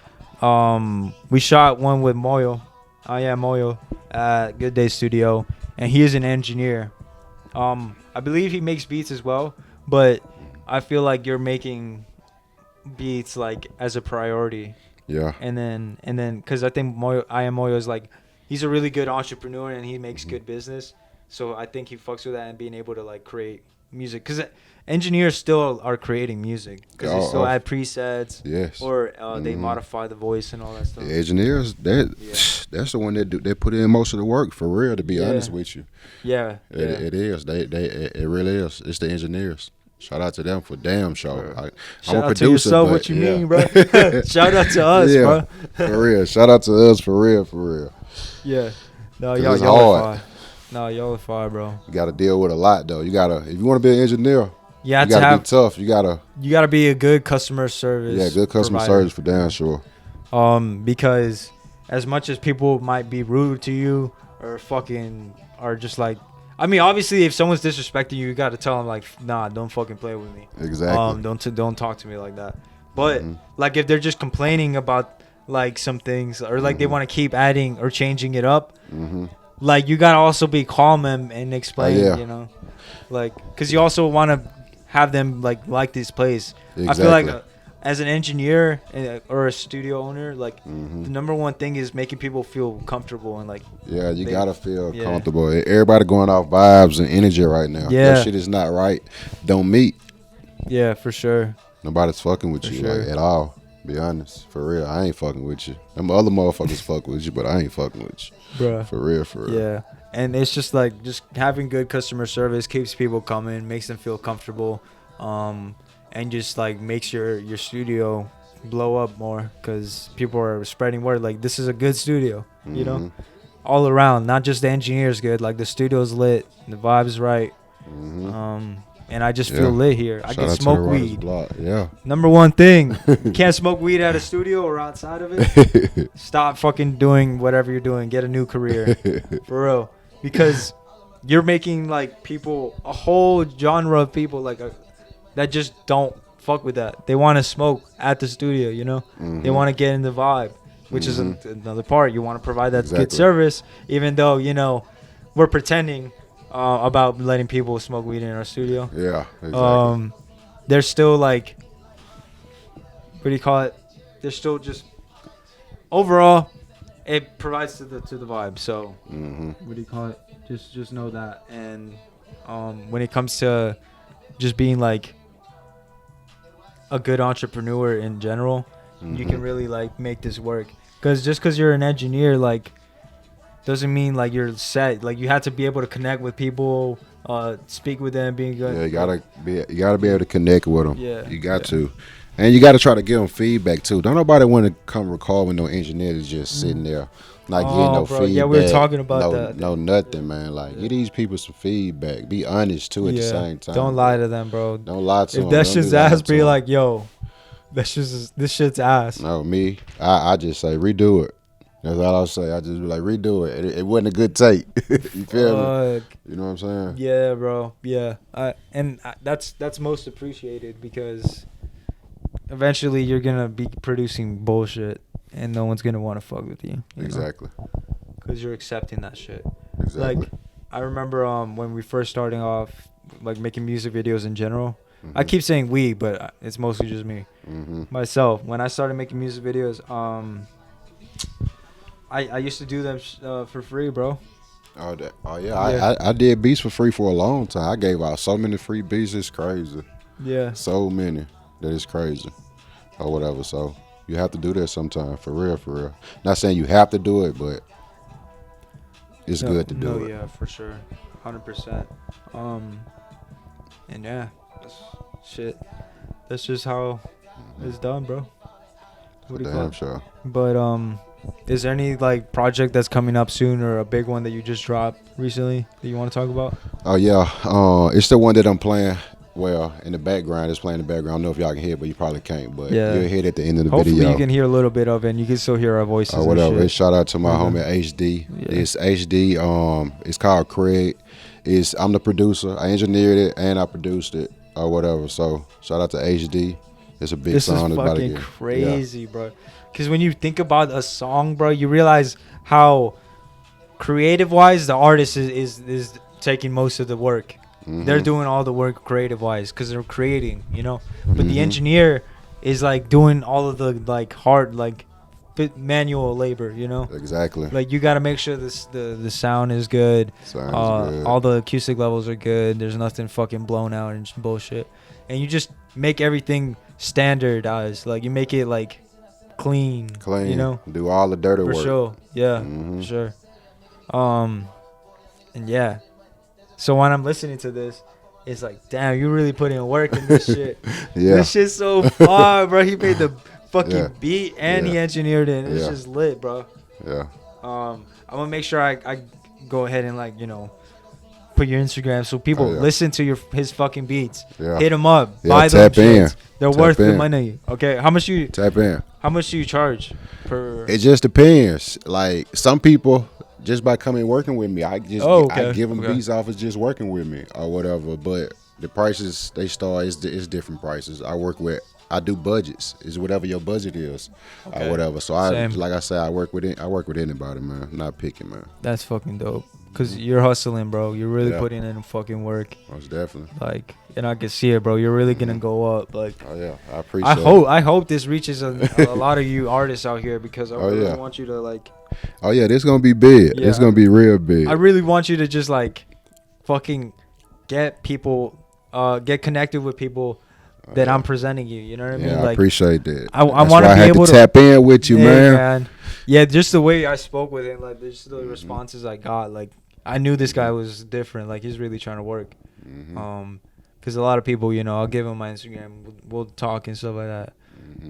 we shot one with Moyo. I am Moyo at Good Day Studio, and he is an engineer. I believe he makes beats as well, but I feel like you're making beats like as a priority. Yeah. And then because I think I am Moyo is like, he's a really good entrepreneur and he makes good business. So I think he fucks with that and being able to like create music, because engineers still are creating music because they still add presets. Yes. Or they modify the voice and all that stuff. The engineers, that's the one that put in most of the work, for real, to be honest with you. Yeah. It is. It really is. It's the engineers. Shout out to them for damn sure. Shout I'm a out producer, to yourself, what you mean, bro? Shout out to us, bro. For real. Shout out to us, for real. Yeah. No, y'all are fire. No, y'all are fire, bro. You got to deal with a lot, though. If you want to be an engineer, you gotta be tough. You gotta be a good customer service. Yeah, good customer service for damn sure. Because as much as people might be rude to you or fucking are just like. I mean, obviously, if someone's disrespecting you, you got to tell them like, nah, don't fucking play with me. Exactly. Don't talk to me like that. But like if they're just complaining about like some things or like they want to keep adding or changing it up, like you gotta also be calm and explain, you know, like because you also want to have them like this place. Exactly. I feel like as an engineer or a studio owner, like the number one thing is making people feel comfortable and like you gotta feel comfortable. Everybody going off vibes and energy right now. That shit is not right. Don't meet. Yeah, for sure. Nobody's fucking with you like at all. Be honest, for real. I ain't fucking with you. Them other motherfuckers fuck with you, but I ain't fucking with you, bruh. For real, for real. Yeah, and it's just like just having good customer service keeps people coming, makes them feel comfortable, and just like makes your studio blow up more because people are spreading word like this is a good studio, you know, all around. Not just the engineer's good, like the studio's lit, the vibe's right. And I just feel lit here. I can smoke weed. Yeah. Number one thing, you can't smoke weed at a studio or outside of it. Stop fucking doing whatever you're doing. Get a new career. For real. Because you're making like people, a whole genre of people like that just don't fuck with that. They want to smoke at the studio, you know? They want to get in the vibe, which is another part. You want to provide that good service, even though, you know, we're pretending about letting people smoke weed in our studio. Yeah, exactly. They're still like, what do you call it? They're still just overall, it provides to the vibe. So, what do you call it? Just know that. And when it comes to just being like a good entrepreneur in general, you can really like make this work. Because you're an engineer, like. Doesn't mean like you're set. Like you have to be able to connect with people, speak with them, being good. Yeah, you gotta be able to connect with them. Yeah, you got to, and you got to try to give them feedback too. Don't nobody want to come record with no engineer that's just sitting there not getting no feedback. Yeah, we were talking about that. No nothing, man. Like give these people some feedback. Be honest too at the same time. Don't lie to them, bro. Don't lie to them. If that shit's ass, be like, yo, this shit's ass. No, me, I just say redo it. That's all I'll say. I just be like, redo it. It wasn't a good take. You feel me? You know what I'm saying? Yeah, bro. Yeah. That's most appreciated because eventually you're going to be producing bullshit and no one's going to want to fuck with you. Exactly. Because you're accepting that shit. Exactly. Like, I remember when we first starting off, like making music videos in general. I keep saying we, but it's mostly just me. Myself. When I started making music videos, I used to do them for free, bro. Yeah. I did beats for free for a long time. I gave out so many free beats. It's crazy. Yeah. So many that it's crazy or whatever. So you have to do that sometime. For real, for real. Not saying you have to do it, but it's good to do it. Yeah, for sure. 100%. And yeah, that's just how it's done, bro. What do you call it? Sure. But is there any like project that's coming up soon or a big one that you just dropped recently that you want to talk about? Oh yeah, it's the one that I'm playing. Well, in the background, it's playing in the background. I don't know if y'all can hear it, but you probably can't. But you'll hear it at the end of the video. Hopefully you can hear a little bit of it and you can still hear our voices. Or whatever. And shout out to my homie HD. Yeah. It's HD. It's called Craig. I'm the producer. I engineered it and I produced it or whatever. So shout out to HD. It's a big song. This is fucking crazy, bro. Because when you think about a song, bro, you realize how creative-wise the artist is taking most of the work. They're doing all the work creative-wise because they're creating, you know. But the engineer is like doing all of the like hard like manual labor, you know. Exactly. Like you got to make sure the sound is good. Good. All the acoustic levels are good. There's nothing fucking blown out and bullshit. And you just make everything standardized. Like you make it like clean, you know, do all the dirty work for sure. Yeah, for sure. And yeah, so when I'm listening to this, it's like, damn, you really put in work in this shit. This shit's so far, bro. He made the fucking beat and he engineered it. And it's just lit, bro. Yeah. I'm gonna make sure I go ahead and like, you know, put your Instagram so people listen to his fucking beats. Hit him up. Buy them shits. They're worth the money. Okay, how much you tap in? How much do you charge per? It just depends. Like some people just by coming working with me. I give them beats off of just working with me or whatever. But the prices they start is different prices. I do budgets. It's whatever your budget is, or whatever. So like I said, I work with anybody, man. I'm not picky, man. That's fucking dope. Cause you're hustling, bro. You're really putting in fucking work. Most definitely. Like, and I can see it, bro. You're really gonna go up. Like, oh yeah, I appreciate it. I hope this reaches a lot of you artists out here because I really want you to like. Oh yeah, this gonna be big. Yeah. It's gonna be real big. I really want you to just like, fucking, get people, get connected with people that I'm presenting you. You know what I mean? Yeah, like, I appreciate that. I want to be able to tap in with you, man. Yeah, just the way I spoke with him, like just the responses I got, like I knew this guy was different. Like he's really trying to work. Because a lot of people, you know, I'll give him my Instagram, we'll talk and stuff like that.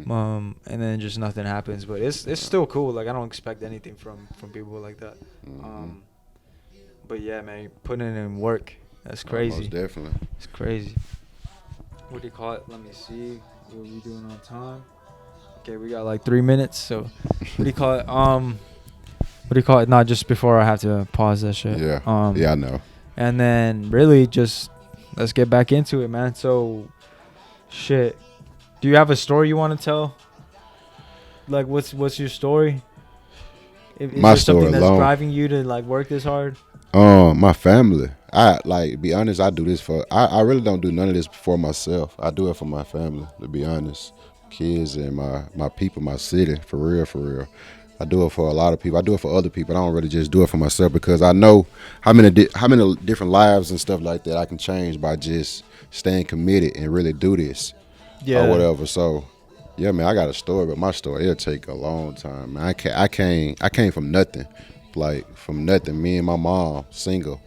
And then just nothing happens. But it's still cool. Like I don't expect anything from people like that. But yeah, man, putting in work, that's crazy. Most definitely. It's crazy. What do you call it? Let me see. What are we doing on time? Okay, we got like 3 minutes. So, what do you call it? What do you call it? Not just before I have to pause that shit. Yeah. Yeah, I know. And then really just let's get back into it, man. So, shit. Do you have a story you want to tell? Like, what's your story? Is my there story something that's alone. driving you to like work this hard? My family. Be honest, I do this for I really don't do none of this for myself. I do it for my family, to be honest. Kids and my people, my city, for real. I do it for a lot of people. I do it for other people. I don't really just do it for myself because I know how many different lives and stuff like that I can change by just staying committed and really do this. Or whatever. So yeah, man, I got a story, but my story, it'll take a long time, man. I came from nothing. Like from nothing. Me and my mom, single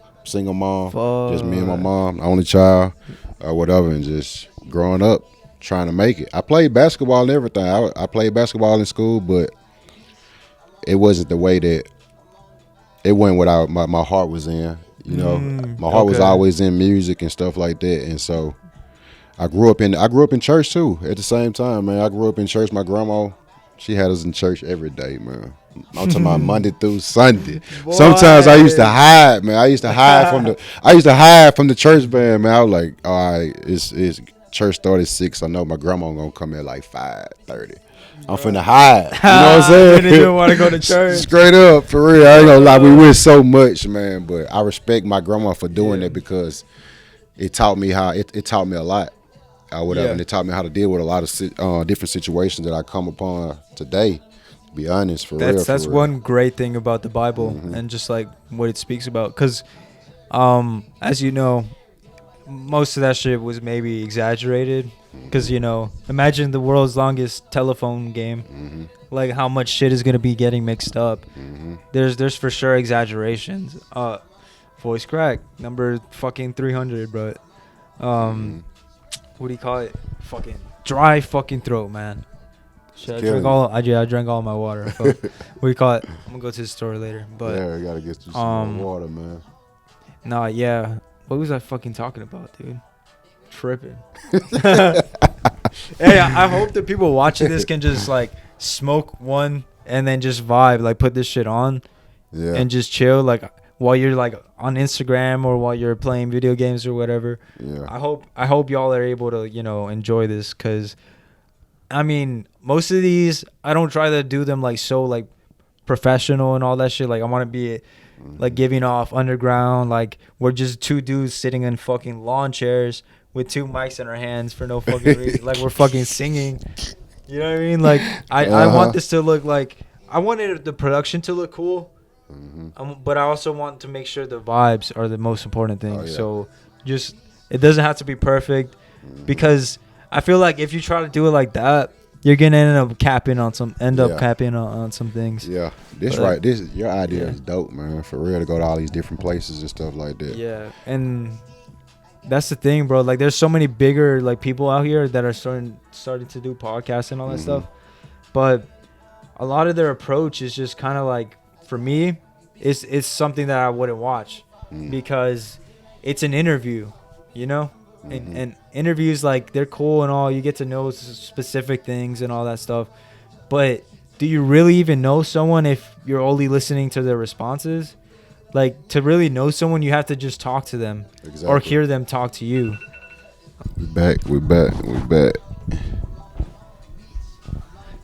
mom. Fuck. Just me and my mom, only child, or whatever, and just growing up trying to make it. I played basketball and everything. I played basketball in school, but it wasn't the way that it went what my heart was in. You know, my heart was always in music and stuff like that, and so I grew up in church too. At the same time, man, I grew up in church. My grandma, she had us in church every day, man. I'm talking about Monday through Sunday. Boy. Sometimes I used to hide, man. I used to hide from the church band, man. I was like, all right, it's church started at 6. I know my grandma gonna come at like 5:30. I'm finna hide. You know what I'm saying? Didn't even want to go to church. Straight up, for real. I ain't gonna lie. We went so much, man. But I respect my grandma for doing that because it taught me it taught me a lot. Or whatever, and it taught me how to deal with a lot of different situations that I come upon today. To be honest, that's one great thing about the Bible and just like what it speaks about. Because, as you know, most of that shit was maybe exaggerated. Because you know, imagine the world's longest telephone game, like how much shit is gonna be getting mixed up. There's for sure exaggerations. Voice crack number fucking 300, bro. What do you call it? Fucking dry fucking throat, man. Shit, I drank all my water. What do you call it? I'm gonna go to the store later. But yeah, I gotta get you some water, man. Nah, yeah. What was I fucking talking about, dude? Tripping. Hey, I hope that people watching this can just like smoke one and then just vibe, like put this shit on, and just chill, like while you're like on Instagram or while you're playing video games or whatever. Yeah. I hope y'all are able to, you know, enjoy this, because I mean, most of these I don't try to do them like so like professional and all that shit. Like I want to be like giving off underground, like we're just two dudes sitting in fucking lawn chairs with 2 mics in our hands for no fucking reason. Like we're fucking singing. You know what I mean? Like I want this to look like, I wanted the production to look cool. But I also want to make sure the vibes are the most important thing. So just, it doesn't have to be perfect, because I feel like if you try to do it like that, you're gonna end up capping on some things. Yeah, your idea is dope, man. For real, to go to all these different places and stuff like that. Yeah, and that's the thing, bro. Like, there's so many bigger like people out here that are starting to do podcasts and all that stuff, but a lot of their approach is just kind of like, for me, it's something that I wouldn't watch, because it's an interview, you know. And interviews, like, they're cool and all, you get to know specific things and all that stuff, but do you really even know someone if you're only listening to their responses? Like, to really know someone, you have to just talk to them or hear them talk to you. We back.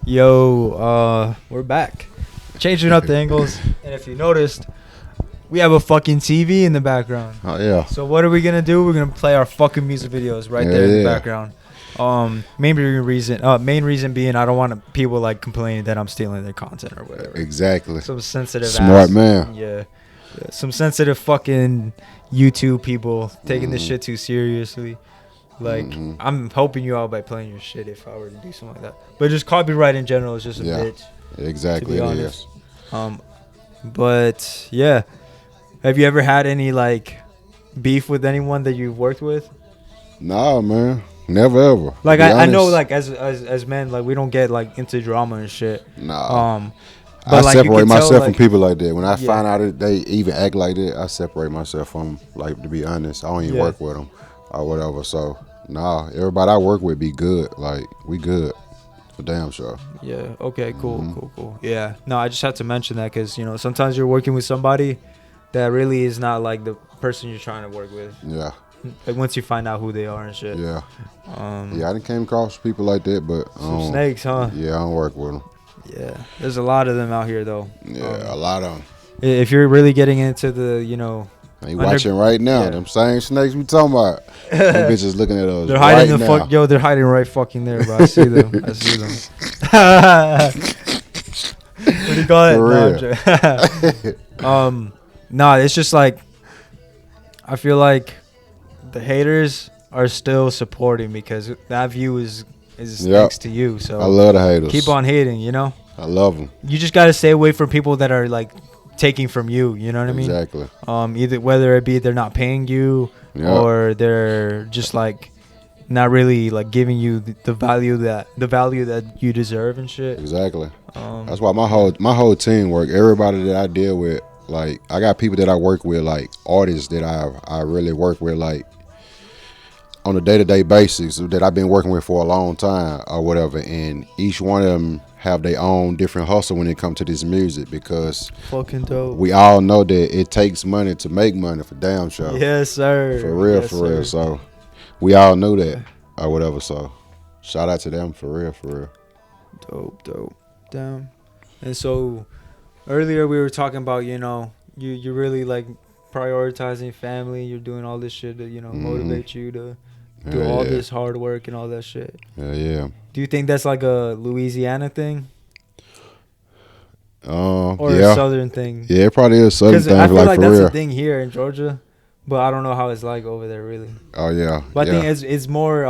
Yo, we're back. Changing up the angles. And if you noticed, we have a fucking TV in the background. Oh, yeah. So what are we going to do? We're going to play our fucking music videos right there in the background. Main reason being I don't want people like complaining that I'm stealing their content or whatever. Exactly. Some sensitive smart man. Yeah. Some sensitive fucking YouTube people taking this shit too seriously. Like, I'm helping you out by playing your shit if I were to do something like that. But just copyright in general is just a bitch. Exactly, to be honest. But yeah, have you ever had any like beef with anyone that you've worked with? Nah, man, never ever. Like I know, like as men, like we don't get like into drama and shit. Nah. But I like, separate myself from people like that. When I find out that they even act like that, I separate myself from them. Like, to be honest, I don't even work with them or whatever. So nah, everybody I work with be good. Like, we good. For damn sure. Yeah. Okay. Cool. Yeah. No, I just had to mention that because sometimes you're working with somebody that really is not like the person you're trying to work with. Yeah. Like once you find out who they are and shit. Yeah. I didn't came across people like that, but some snakes, huh? Yeah, I don't work with them. Yeah. There's a lot of them out here though. Yeah, a lot of them. If you're really getting into the, They watching right now. Them same snakes we talking about. Them bitches looking at us. They're hiding right now. Yo, they're hiding right fucking there, bro. I see them. What do you call it? No, it's just like I feel like the haters are still supporting because that view is thanks to you. So I love the haters. Keep on hating, I love them. You just gotta stay away from people that are like taking from you, you know what I mean? Exactly. Either whether it be they're not paying you or they're just like not really like giving you the value that you deserve and shit. Exactly. That's why my whole team work. Everybody that I deal with, like I got people that I work with, like artists that I really work with, like on a day-to-day basis that I've been working with for a long time or whatever, and each one of them have their own different hustle when it comes to this music because fucking dope. We all know that it takes money to make money for damn sure. Yes, sir. For real, real. So we all knew that or whatever. So shout out to them for real. Dope. Damn. And so earlier we were talking about, you really like prioritizing family. You're doing all this shit that, motivate you to do all this hard work and all that shit. Yeah. Do you think that's like a Louisiana thing? Or a Southern thing? Yeah, it probably is a Southern thing. I feel like that's a thing here in Georgia, but I don't know how it's like over there really. Oh yeah. But I think it's more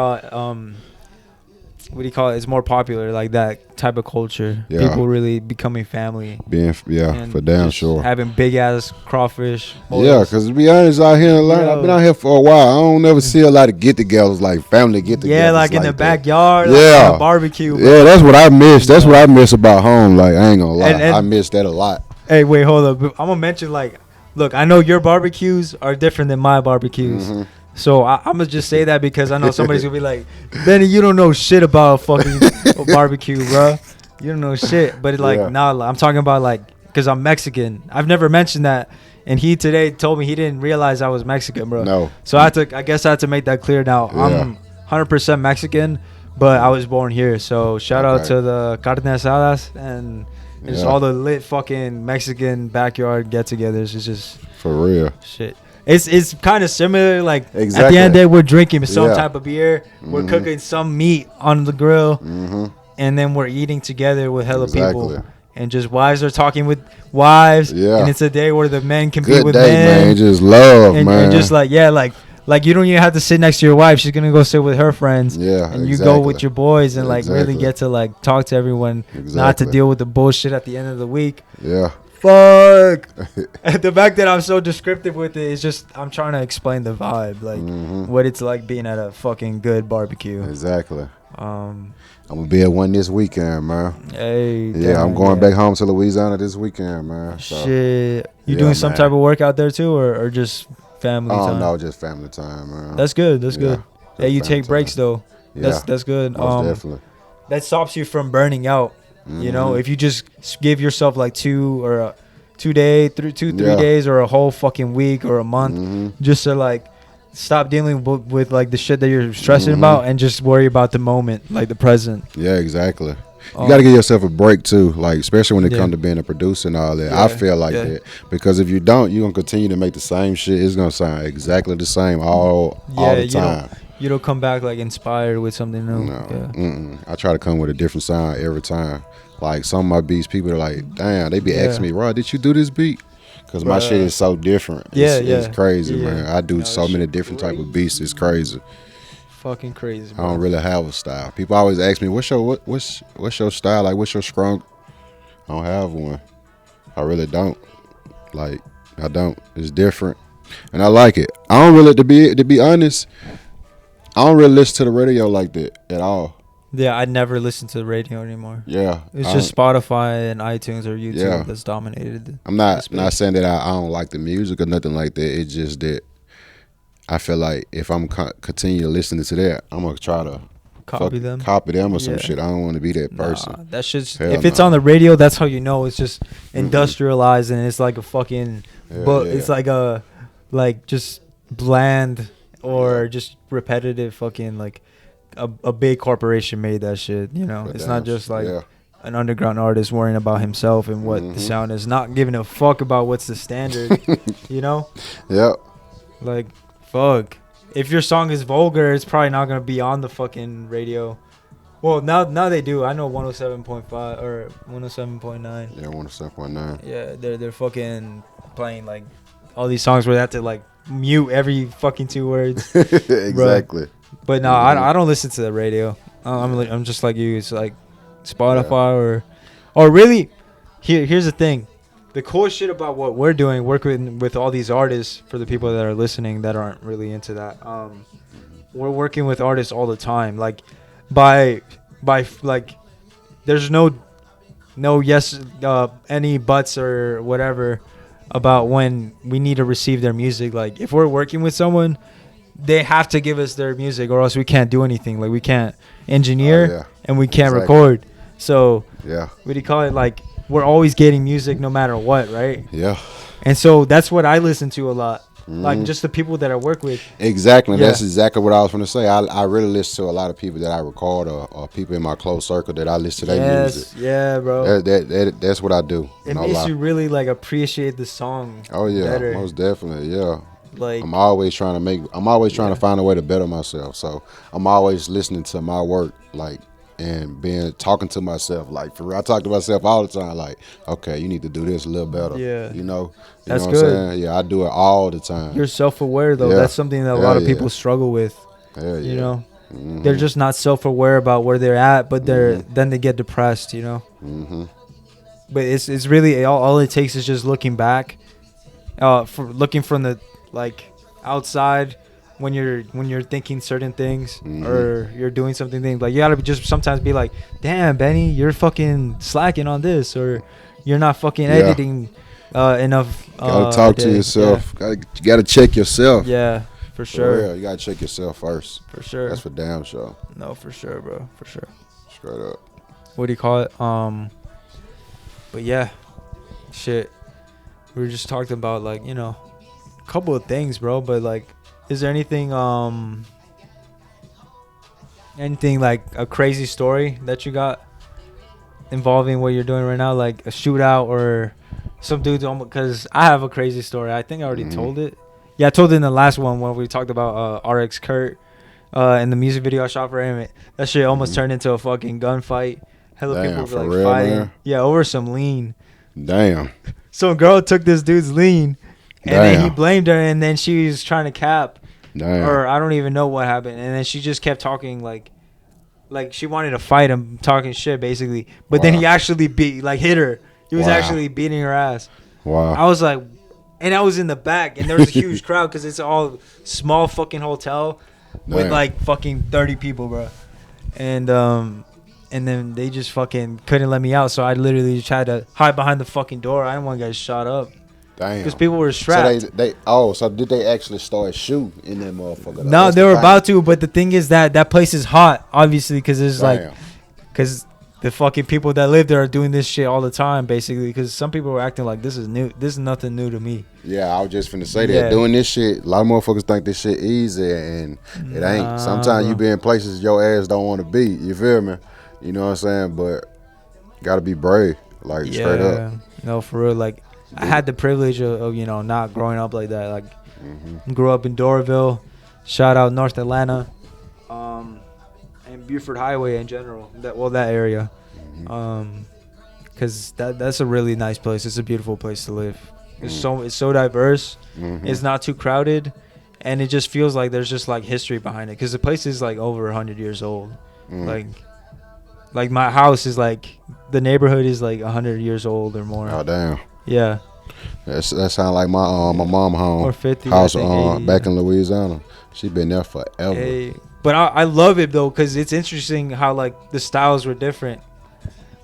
what do you call it? It's more popular, like that type of culture. Yeah. People really becoming family. For damn sure. Having big ass crawfish. Yeah, because to be honest, out here in Atlanta, I've been out here for a while. I don't never see a lot of get-togethers, like family get-togethers. Yeah, like in the backyard. Yeah, like a barbecue. Yeah, that's what I miss. That's what I miss about home. Like I ain't gonna lie, I miss that a lot. Hey, wait, hold up. I'm gonna mention look, I know your barbecues are different than my barbecues. Mm-hmm. So I'm going to just say that because I know somebody's going to be like, Benny, you don't know shit about fucking barbecue, bro. You don't know shit. But I'm talking about because I'm Mexican. I've never mentioned that. And he today told me he didn't realize I was Mexican, bro. No. So I guess I had to make that clear now. Yeah. I'm 100% Mexican, but I was born here. So shout out to the carne asadas and just all the lit fucking Mexican backyard get-togethers. It's just for real shit. It's kind of similar. Like at the end of the day, we're drinking some type of beer. Mm-hmm. We're cooking some meat on the grill, and then we're eating together with hella people. And just wives are talking with wives. Yeah. And it's a day where the men can be with men. Man. Just love, man. And just like you don't even have to sit next to your wife. She's gonna go sit with her friends. Yeah. And you go with your boys and really get to talk to everyone, not to deal with the bullshit at the end of the week. Yeah. Fuck. The fact that I'm so descriptive with it is just I'm trying to explain the vibe, what it's like being at a fucking good barbecue. Exactly. I'm gonna be at one this weekend, man. Hey. Yeah, I'm going back home to Louisiana this weekend, man. So, shit. You doing some type of work out there too, or just family time? Oh no, just family time, man. That's good. That's good. Hey, you take breaks though. Yeah. That's good. Most definitely. That stops you from burning out. You know, if you just give yourself like 2 3 days or a whole fucking week or a month just to like stop dealing with like the shit that you're stressing about and just worry about the moment, like the present. Yeah, exactly. You got to give yourself a break too, like especially when it comes to being a producer and all that. I feel like that because if you don't, you're gonna continue to make the same shit. It's gonna sound exactly the same all the time. You don't come back like inspired with something new. No, I try to come with a different sound every time. Like some of my beats, people are like, "Damn," they be asking me, "Rod, did you do this beat?" Because my shit is so different. It's crazy, man. I do so many different type of beats. It's crazy. Fucking crazy, bro. I don't really have a style. People always ask me, what's your style? Like, what's your strong? I don't have one. I really don't. Like, I don't. It's different, and I like it. I don't really, to be honest, I don't really listen to the radio like that at all. Yeah, I never listen to the radio anymore. Yeah, it's just Spotify and iTunes or YouTube that's dominated. I'm not saying that I don't like the music or nothing like that. It's just that I feel like if I'm continue listening to that, I'm gonna try to copy them or some shit. I don't want to be that person. Nah, that shit's if it's on the radio, that's how you know it's just industrialized and it's like a fucking. It's like a just bland or just repetitive fucking like a big corporation made that shit. You know, it's not just like an underground artist worrying about himself and what the sound is, not giving a fuck about what's the standard. You know. Yep. Like. Fuck. If your song is vulgar, it's probably not gonna be on the fucking radio. Well, now they do. I know 107.5 or 107.9. Yeah, 107.9. Yeah, they're fucking playing like all these songs where they have to like mute every fucking 2 words. Exactly. But no, I don't listen to the radio. I'm just like you. It's like Spotify or really. Here's the thing. The coolest shit about what we're doing, working with all these artists, for the people that are listening that aren't really into that, we're working with artists all the time. Like, by like, there's no any buts or whatever about when we need to receive their music. Like, if we're working with someone, they have to give us their music, or else we can't do anything. Like, we can't engineer and we can't record. So, what do you call it? Like, we're always getting music no matter what, right? Yeah. And so that's what I listen to a lot. Like, just the people that I work with. Exactly. Yeah. That's exactly what I was going to say. I really listen to a lot of people that I record or people in my close circle that I listen to their music. Yeah, bro. That's what I do. It makes you really, like, appreciate the song. Oh, yeah. Better. Most definitely, yeah. Like, I'm always trying to find a way to better myself. So I'm always listening to my work, like, and talking to myself, like, for real. I talk to myself all the time, like, okay, you need to do this a little better. Yeah. You know That's what good. I'm saying? Yeah, I do it all the time. You're self-aware, though. That's something that a lot of people struggle with. You know? They're just not self-aware about where they're at, but then they get depressed, you know? But it's really, all it takes is just looking back, looking from the, like, outside, when you're thinking certain things or you're doing something, like, you gotta just sometimes be like, damn, Benny, you're fucking slacking on this, or you're not fucking editing enough. Gotta talk to yourself. You gotta check yourself. Yeah, for sure. Yeah, you gotta check yourself first. For sure. That's for damn sure. No, for sure, bro. For sure. Straight up. What do you call it? But yeah, shit. We were just talking about, like, you know, a couple of things, bro. But, like, is there anything like a crazy story that you got involving what you're doing right now, like a shootout or some dudes? Because I have a crazy story. I think I already told it. Yeah, I told it in the last one when we talked about RX Kurt in the music video I shot for him. That shit almost turned into a fucking gunfight. Hella people were like fighting. Man? Yeah, over some lean. Damn. Some girl took this dude's lean. And then he blamed her, and then she was trying to cap. Damn. Or I don't even know what happened. And then she just kept talking like she wanted to fight him, talking shit basically. But then he actually hit her. He was actually beating her ass. Wow. I was like, and I was in the back, and there was a huge crowd because it's all small fucking hotel with like fucking 30 people, bro. And then they just fucking couldn't let me out, so I literally tried to hide behind the fucking door. I didn't want to get shot up. Damn. Because people were strapped. So did they actually start shooting in that motherfucker? No, they were about to, but the thing is that place is hot, obviously, because there's because the fucking people that live there are doing this shit all the time, basically. Because some people are acting like this is new. This is nothing new to me. Yeah, I was just finna say that. Doing this shit, a lot of motherfuckers think this shit easy, and it ain't. Sometimes you be in places your ass don't want to be. You feel me? You know what I'm saying? But gotta be brave, like straight up. No, for real. Like I had the privilege of you know, not growing up like that. Like grew up in Doraville. Shout out North Atlanta. And Buford Highway in general, that area, because that's a really nice place. It's a beautiful place to live. It's so diverse. It's not too crowded, and it just feels like there's just like history behind it. Because the place is like over 100 years old. Like my house is like, the neighborhood is like 100 years old or more. Oh damn. Yeah. That sound like my mom home or 50 house think, back in Louisiana. She been there forever. Hey. But I love it though, because it's interesting how like the styles were different.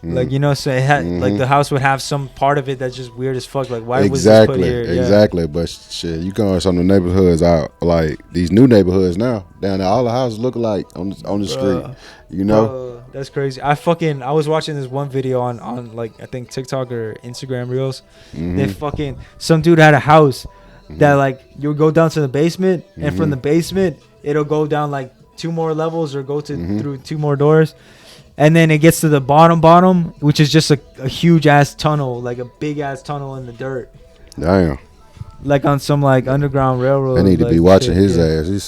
Like, you know, so it had like the house would have some part of it that's just weird as fuck. Like, why was this put here? Exactly. But shit, you go in some of the neighborhoods out, like these new neighborhoods now, down there, all the houses look like on the street. You know, that's crazy. I was watching this one video on like I think TikTok or Instagram Reels. They fucking, some dude had a house that like you would go down to the basement, and from the basement it'll go down like 2 more levels or go to through 2 more doors, and then it gets to the bottom, which is just a huge ass tunnel, like a big ass tunnel in the dirt. Damn. Like on some like underground railroad. I need to like, be watching his ass. He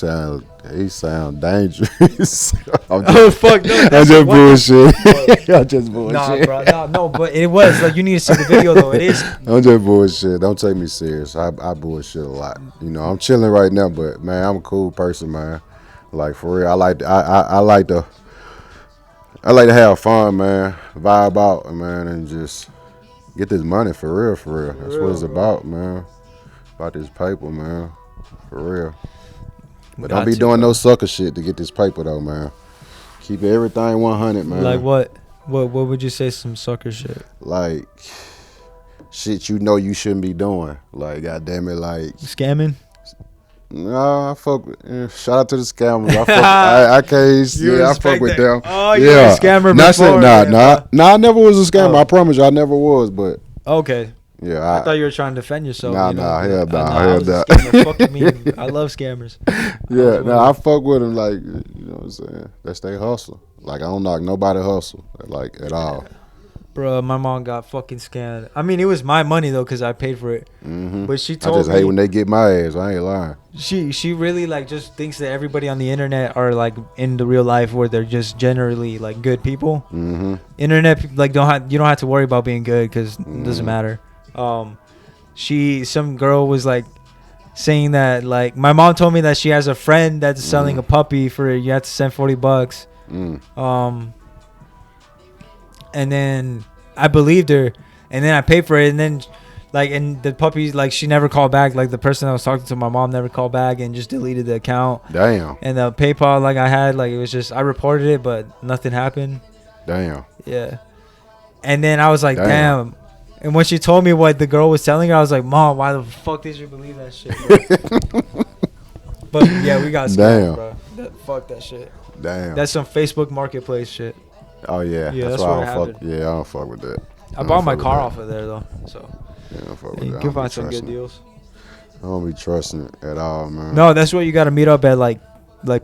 sound dangerous. Oh fuck no! I'm just bullshit. I'm just bullshit. Nah, bro. No, but it was like, you need to see the video though. It is. I'm just bullshit. Don't take me serious. I bullshit a lot. You know, I'm chilling right now, but man, I'm a cool person, man. Like for real, I like to have fun, man. Vibe out, man, and just get this money for real. That's what it's about, man. About this paper, man. For real. But don't be doing no sucker shit to get this paper though, man. Keep everything 100, man. Like what? What would you say some sucker shit? Like shit you know you shouldn't be doing. Like goddamn it, like scamming. No, I fuck with. Shout out to the scammers. I can't. Yeah, I fuck with them. Oh, you're a scammer before. Nah. I never was a scammer. I promise you, I never was. But okay. Yeah, I thought you were trying to defend yourself. Hell nah. Fuck me. I love scammers. Yeah, I fuck with them. Like, you know what I'm saying? That's they hustle. Like, I don't knock nobody hustle, like, at all. Bro, my mom got fucking scammed. I mean, it was my money though, because I paid for it. But she told me, I just hate when they get my ass. I ain't lying. She really like just thinks that everybody on the internet are like in the real life where they're just generally like good people. Internet like you don't have to worry about being good because it doesn't matter. Some girl was like saying that like my mom told me that she has a friend that's selling a puppy for you have to send $40. And then I believed her, and then I paid for it, and then like, and the puppy, like, she never called back. Like, the person I was talking to, my mom never called back and just deleted the account. Damn. And the PayPal, like, I had, like, it was just, I reported it, but nothing happened. Damn. Yeah. And then I was like, damn. And when she told me what the girl was telling her, I was like, Mom, why the fuck did you believe that shit, bro? But yeah, we got scammed, bro. Fuck that shit. Damn. That's some Facebook Marketplace shit. Oh yeah, that's why I don't fuck. Yeah, I don't fuck with that. I bought my car off of there though, so yeah, I don't fuck with you that. can find some good deals. I don't be trusting it at all, man. No, that's what you got to meet up at, like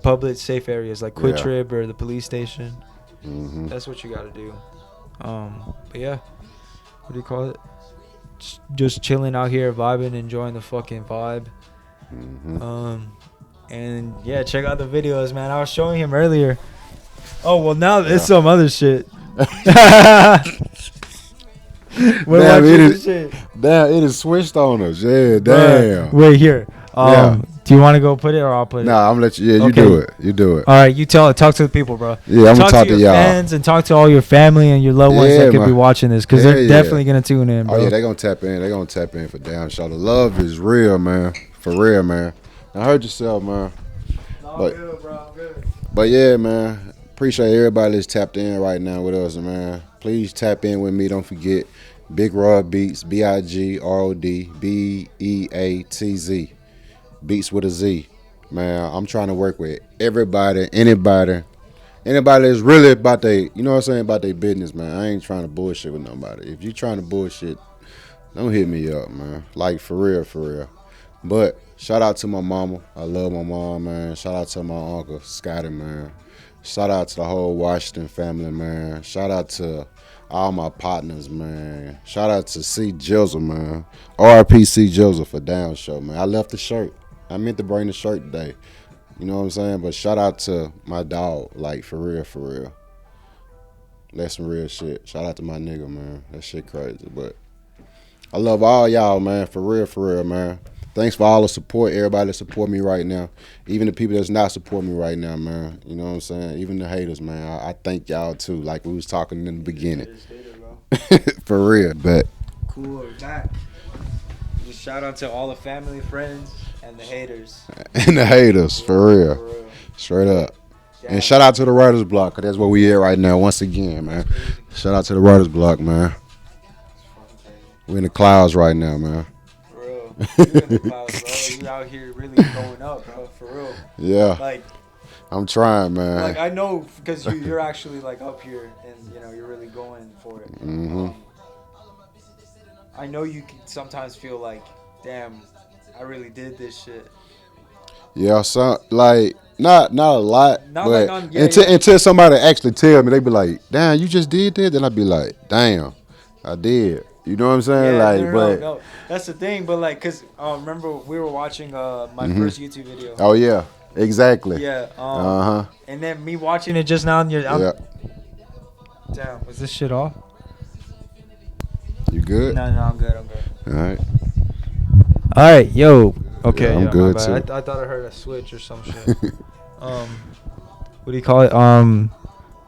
public safe areas, like Quick Trip or the police station. That's what you got to do. But yeah, what do you call it? Just chilling out here, vibing, enjoying the fucking vibe. And yeah, check out the videos, man. I was showing him earlier. Oh, well, now it's some other shit. Damn, it is switched on us. Yeah, damn. Wait, here. Do you want to go put it or I'll put it? Nah, I'm gonna let you. Yeah, you do it. You do it. All right, you talk to the people, bro. Yeah, I'm gonna talk to your fans and talk to all your family and your loved ones that could be watching this, because they're definitely gonna tune in, bro. Oh yeah, they're gonna tap in. They're gonna tap in for damn sure. The love is real, man. For real, man. I heard yourself, man. I'm good, bro. I'm good. But yeah, man. Appreciate everybody that's tapped in right now with us, man. Please tap in with me. Don't forget BigRodBeatz, BigRodBeatz, Beats with a Z. Man, I'm trying to work with everybody, anybody Anybody that's really about they, you know what I'm saying, about their business, man. I ain't trying to bullshit with nobody. If you trying to bullshit, don't hit me up, man. Like, for real, for real. But shout out to my mama. I love my mom, man. Shout out to my uncle, Scotty, man. Shout out to the whole Washington family, man. Shout out to all my partners, man. Shout out to C. Jizzle, man. RIP C. Jizzle for Down Show, man. I left the shirt. I meant to bring the shirt today. You know what I'm saying? But shout out to my dog, like, for real, for real. That's some real shit. Shout out to my nigga, man. That shit crazy. But I love all y'all, man. For real, man. Thanks for all the support, everybody that support me right now. Even the people that's not supporting me right now, man. You know what I'm saying? Even the haters, man. I thank y'all, too, like we was talking in the beginning. For real, but. Cool, we're back. Just shout out to all the family, friends, and the haters. And the haters, for real. Straight up. Damn. And shout out to the Writer's Block, because that's where we at right now, once again, man. Shout out to the Writer's Block, man. We're in the clouds right now, man. You in the clouds, bro. You out here really going up, bro. For real. Yeah. Like, I'm trying, man. Like, I know because you're actually like up here and you know you're really going for it. Mm-hmm. I know you can sometimes feel like, damn, I really did this shit. Yeah, so like not a lot, not but like until somebody actually tell me, they be like, damn, you just did that. Then I be like, damn, I did. You know what I'm saying? Yeah, like, no. That's the thing. But like, cause remember we were watching my first YouTube video. Oh yeah, exactly. Yeah. And then me watching it just now, and yeah. Damn, was this shit off? You good? No, I'm good. All right. All right, yo. Okay, yeah, I'm good too. I thought I heard a switch or some shit. What do you call it?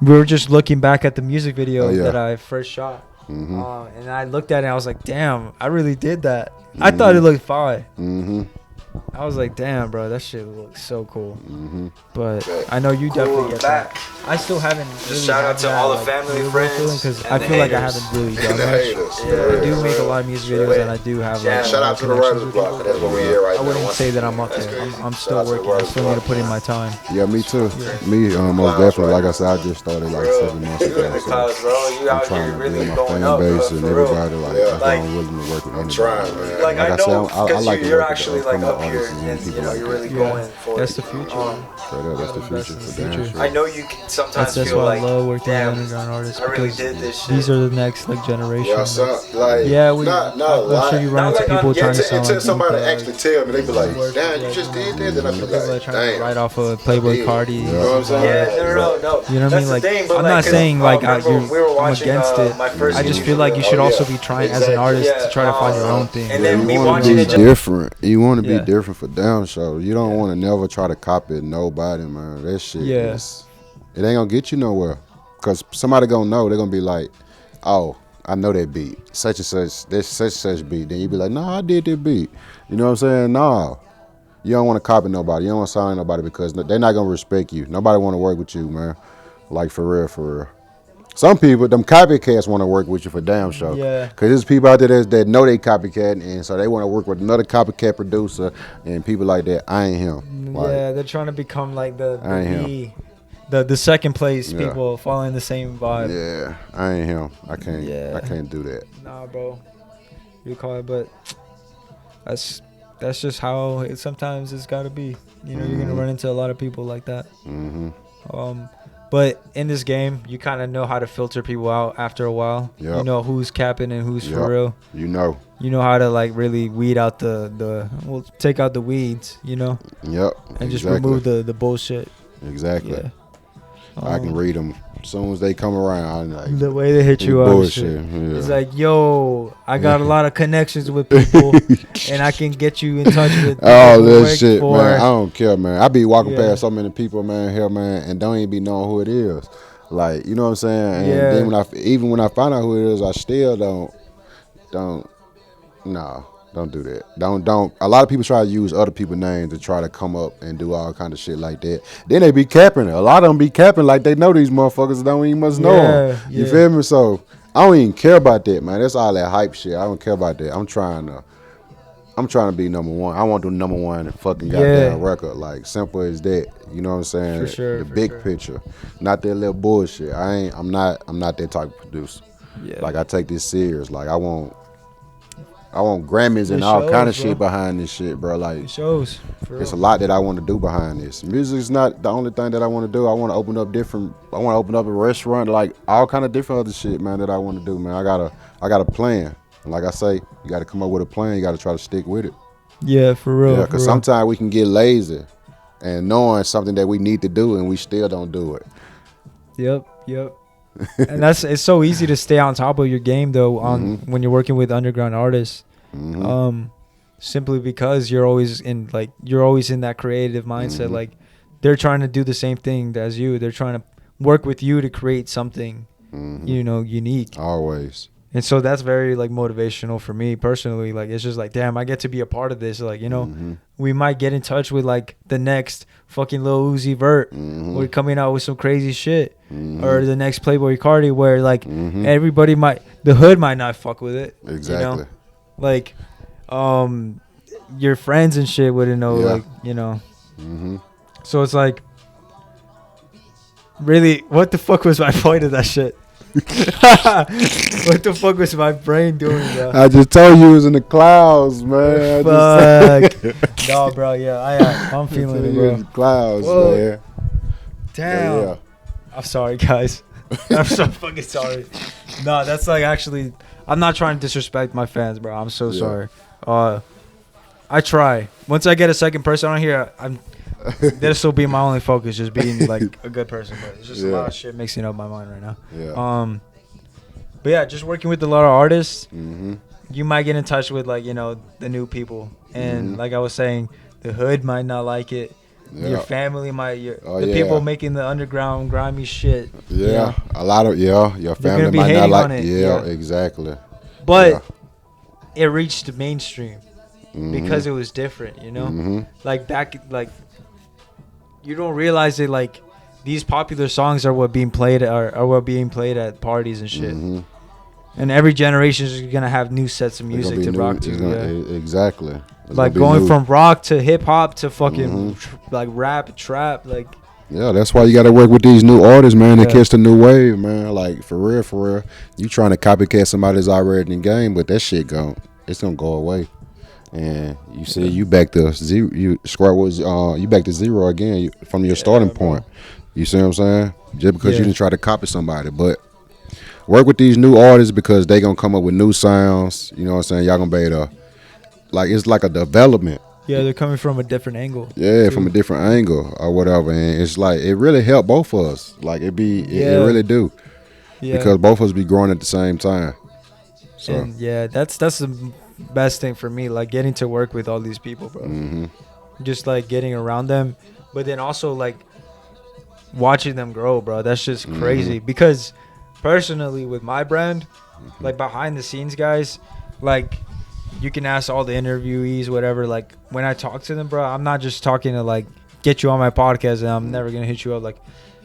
We were just looking back at the music video that I first shot. Mm-hmm. And I looked at it and I was like, damn, I really did that. Mm-hmm. I thought it looked fine. Mm-hmm. I was like, damn, bro, that shit looks so cool. Mm-hmm. But I know you definitely get that. I still haven't really shout out to all the family, friends, because I feel like I haven't really done much. I do make a lot of music videos, and I do have like shout out to the Writer's Block. That's what we here right now. I wouldn't say that I'm up there. I'm still working. I still need to put in my time. Yeah, me too. Me, most definitely. Like I said, I just started like 7 months ago. So I'm trying to build my fan base and everybody like I'm willing to work with anybody. Man. Like I know because you're actually like up here, and you know you're really going for it. That's the future. Straight up, that's the future for damn sure. I know you can sometimes that's feel why like, I love working with damn, underground artists I really because did this shit. these are the next like generation. Yeah, so, like, yeah, we. not a I'm lot. sure you run into people trying to sound until like somebody people, actually tell me, they be like, damn, you just did that. Then I be people are like, trying to damn. write off of Playboy Cardi. You know what I'm saying? Yeah, no. You know what I mean? Like, I'm not saying like I'm against it. I just feel like you should also be trying as an artist to try to find your own thing. And then you want to be different. You want to be different for down show. You don't want to never try to copy nobody, man. That shit is, it ain't gonna get you nowhere. Cause somebody gonna know. They're gonna be like, oh, I know that beat, such and such, this such beat. Then you be like, no, I did that beat. You know what I'm saying? No, you don't want to copy nobody. You don't want to sign nobody because they're not gonna respect you. Nobody want to work with you, man. Like for real. Some people, them copycats want to work with you for damn sure. Yeah. Cause there's people out there that know they copycat, and so they want to work with another copycat producer and people like that. I ain't him. Like, yeah, they're trying to become like the second place people following the same vibe. Yeah, I ain't him. I can't do that. Nah, bro. You call it, but that's just how it sometimes it's gotta be. You know, you're gonna run into a lot of people like that. Mm-hmm. But in this game, you kind of know how to filter people out after a while. Yep. You know who's capping and who's for real. You know how to like really weed out take out the weeds, you know. Yep. And just remove the bullshit. Exactly. Yeah. I can read them as soon as they come around. Like, the way they hit you up, bullshit. Yeah. It's like, yo, I got a lot of connections with people, and I can get you in touch with. Oh, that shit, man. I don't care, man. I be walking past so many people, man, here, man, and don't even be knowing who it is. Like, you know what I'm saying? And then when I find out who it is, I still don't do that. Don't. A lot of people try to use other people's names to try to come up and do all kind of shit like that. Then they be capping it. A lot of them be capping like they know these motherfuckers don't even must know them. You feel me? So I don't even care about that, man. That's all that hype shit. I don't care about that. I'm trying to I'm trying to be number one. I want to do number one fucking goddamn record. Like, simple as that. You know what I'm saying? For sure. The big picture, not that little bullshit. I'm not that type of producer. Yeah. Like, I take this serious. Like, I want Grammys and all kind of shit behind this shit, bro. Like, it shows. It's a lot that I want to do behind this. Music's not the only thing that I want to do. I want to open up a restaurant, like all kind of different other shit, man, that I want to do, man. I got a plan. And like I say, you got to come up with a plan. You got to try to stick with it. Yeah, for real. Yeah, because sometimes we can get lazy and knowing something that we need to do and we still don't do it. Yep. And it's so easy to stay on top of your game though when you're working with underground artists. Simply because you're always in that creative mindset. Like, they're trying to do the same thing as you. They're trying to work with you to create something unique. Always. And so that's very like motivational for me personally. Like, it's just like, damn, I get to be a part of this. Like, we might get in touch with like the next fucking Lil Uzi Vert. We're coming out with some crazy shit. Or the next Playboy Cardi, where like everybody the hood might not fuck with it. Exactly. Like, your friends and shit wouldn't know. Like, So it's like, really, what the fuck was my point of that shit? What the fuck was my brain doing, bro? I just told you it was in the clouds, man. Fuck. No, bro. Yeah, I'm feeling it, bro. In the clouds, man. Damn. Yeah. I'm sorry, guys. I'm so fucking sorry. No, that's like, actually, I'm not trying to disrespect my fans, bro. I'm so sorry. I try. Once I get a second person on here, this will be my only focus, just being like a good person. But it's just a lot of shit mixing up my mind right now. Yeah. But yeah, just working with a lot of artists, you might get in touch with like the new people, and like I was saying, the hood might not like it. Your family might, the people making the underground grimy shit. Yeah, a lot of your family might not like it. Yeah, exactly. But it reached the mainstream because it was different, like back, like you don't realize it. Like, these popular songs are what being played at parties and shit. And every generation is gonna have new sets of music to rock to. Exactly. Like going from rock to hip hop to fucking like rap, trap, like. Yeah, that's why you got to work with these new artists, man, to catch the new wave, man. Like, for real. You trying to copycat somebody that's already in the game, but that shit it's gonna go away. And you see, you back to zero. You back to zero again from your starting point. You see what I'm saying? Just because you didn't try to copy somebody, but work with these new artists because they gonna come up with new sounds. You know what I'm saying? Y'all gonna be able to, like, it's like a development. Yeah, they're coming from a different angle. Yeah, from a different angle or whatever, and it's like it really helped both of us. Like, it really do. Yeah. Because both of us be growing at the same time. So and that's the best thing for me, like getting to work with all these people, bro. Just like getting around them, but then also like watching them grow, bro. That's just crazy. Because personally, with my brand, like behind the scenes guys, like, you can ask all the interviewees, whatever. Like, when I talk to them, bro, I'm not just talking to like get you on my podcast and I'm never gonna hit you up. Like,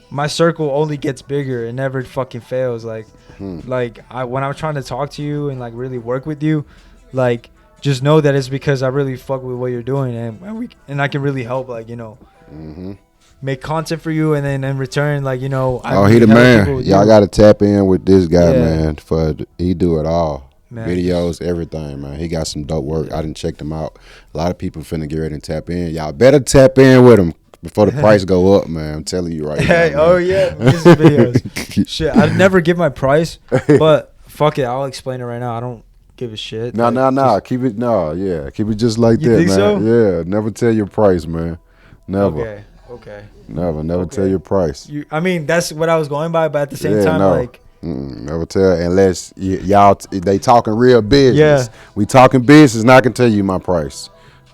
my circle only gets bigger. It never fucking fails. Like, when I'm trying to talk to you and like really work with you, like, just know that it's because I really fuck with what you're doing, and I can really help, like, make content for you, and then in return, like, he the man. Y'all gotta tap in with this guy, man. He do it all. Man. Videos, everything, man. He got some dope work. I done checked him out. A lot of people finna get ready and tap in. Y'all better tap in with him before the price go up, man. I'm telling you right now. Music videos. Shit, I'd never give my price, but fuck it, I'll explain it right now. I don't give a shit. Keep it. Keep it just like that, man. So? Yeah, never tell your price, man. Never. Okay. Never tell your price. That's what I was going by, but at the same time, like. Never tell unless they talking real business. Yeah. We talking business, and I can tell you my price.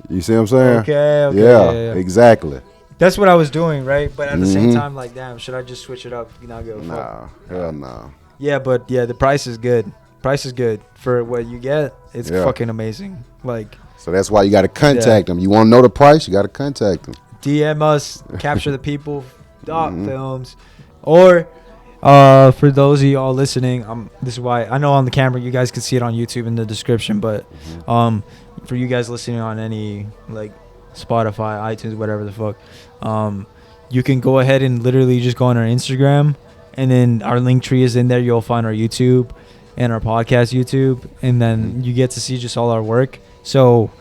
You see what I'm saying? Okay. Yeah, exactly. That's what I was doing, right? But at the same time, like, damn, should I just switch it up? Hell no. Yeah, but the price is good. Price is good for what you get. It's fucking amazing. Like, so that's why you got to contact them. You want to know the price? You got to contact them. DM us, Capturethepeople films, or. For those of y'all listening, this is why I know on the camera you guys can see it on YouTube in the description, but for you guys listening on any like Spotify, iTunes, whatever the fuck, you can go ahead and literally just go on our Instagram, and then our link tree is in there. You'll find our YouTube and our podcast YouTube, and then you get to see just all our work. So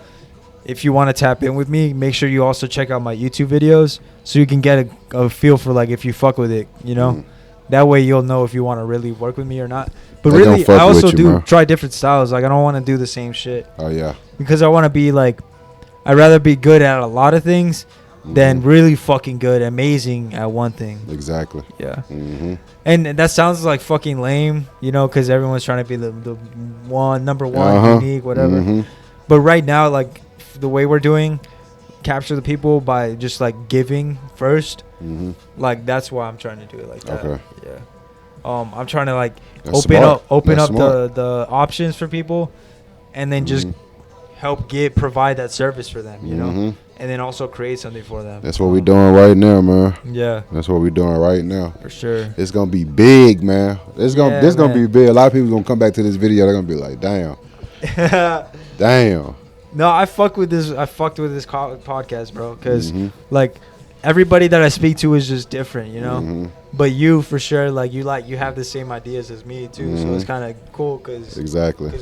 if you want to tap in with me, make sure you also check out my YouTube videos so you can get a feel for like if you fuck with it, you know. That way you'll know if you want to really work with me or not. But they really, I also do try different styles. Like I don't want to do the same shit. Oh yeah. Because I want to be like, I'd rather be good at a lot of things than really fucking good, amazing at one thing. Exactly. Yeah. And that sounds like fucking lame, you know, because everyone's trying to be the number one, unique, whatever. But right now, like the way we're doing, capture the people by just like giving first. Like that's why I'm trying to do it like that. Okay. Yeah. I'm trying to like open up the options for people, and then just help provide that service for them, you know, and then also create something for them. That's what we're doing right now, man. Yeah. That's what we're doing right now. For sure. It's gonna be big, man. This gonna be big. A lot of people gonna come back to this video. They're gonna be like, damn. Damn. No, I fucked with this podcast, bro, because like everybody that I speak to is just different, you know. But you, for sure, like you have the same ideas as me too, so it's kind of cool because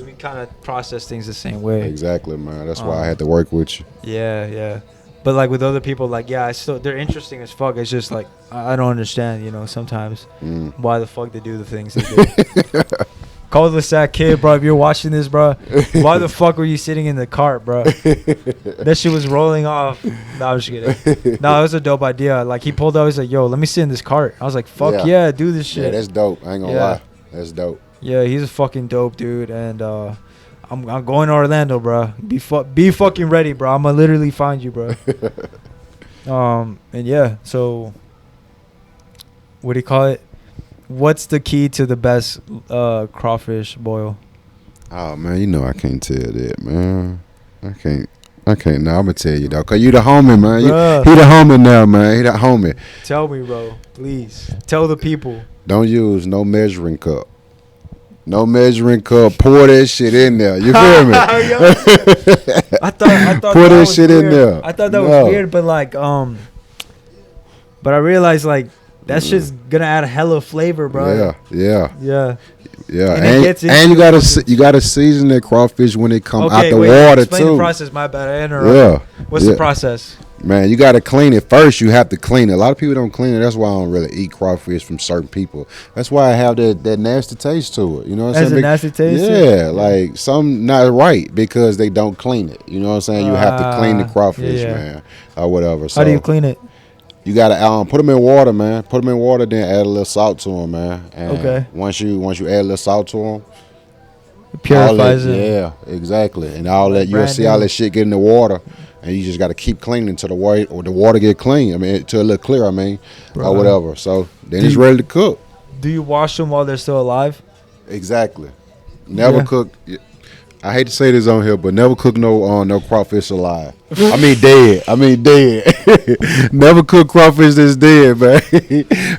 we kind of process things the same way. Exactly, man. That's why I had to work with you. Yeah. But like with other people, like they're interesting as fuck. It's just like I don't understand, you know, sometimes why the fuck they do the things they do. Cul-de-sac kid, bro, if you're watching this, bro, why the fuck were you sitting in the cart, bro? That shit was rolling off. No, I was just kidding. No, it was a dope idea. Like, he pulled up, he's like, yo, let me sit in this cart. I was like, fuck yeah, do this shit. Yeah, that's dope. I ain't gonna lie. That's dope. Yeah, he's a fucking dope dude. And I'm going to Orlando, bro. Be fucking ready, bro. I'm going to literally find you, bro. And yeah, so what do you call it? What's the key to the best crawfish boil? Oh man, you know I can't tell that, man. I can't. Now I'm gonna tell you though, cause you the homie, man. He the homie now, man. He the homie. Tell me, bro. Please tell the people. Don't use no measuring cup. No measuring cup. Pour that shit in there. You feel me? I thought pour that shit weird. in there. I thought that was weird, but like but I realized like. That shit's gonna add a hella flavor, bro. Yeah. And you gotta season that crawfish when it come out the water explain too. The process, my bad. I interrupted. What's the process? Man, you gotta clean it first. You have to clean it. A lot of people don't clean it. That's why I don't really eat crawfish from certain people. That's why I have that nasty taste to it. You know what I'm saying? Nasty taste. Yeah, like some not right because they don't clean it. You know what I'm saying? You have to clean the crawfish, man, or whatever. So how do you clean it? You gotta put them in water, man. Put them in water, then add a little salt to them, man. And once you add a little salt to them, it purifies it. Yeah, exactly. And all that you'll see all that shit get in the water, and you just gotta keep cleaning till the water get clean. I mean, till it look clear. I mean, or whatever. So then it's ready to cook. Do you wash them while they're still alive? Exactly. Never cook. I hate to say this on here, but never cook no crawfish alive. I mean dead. Never cook crawfish that's dead, man.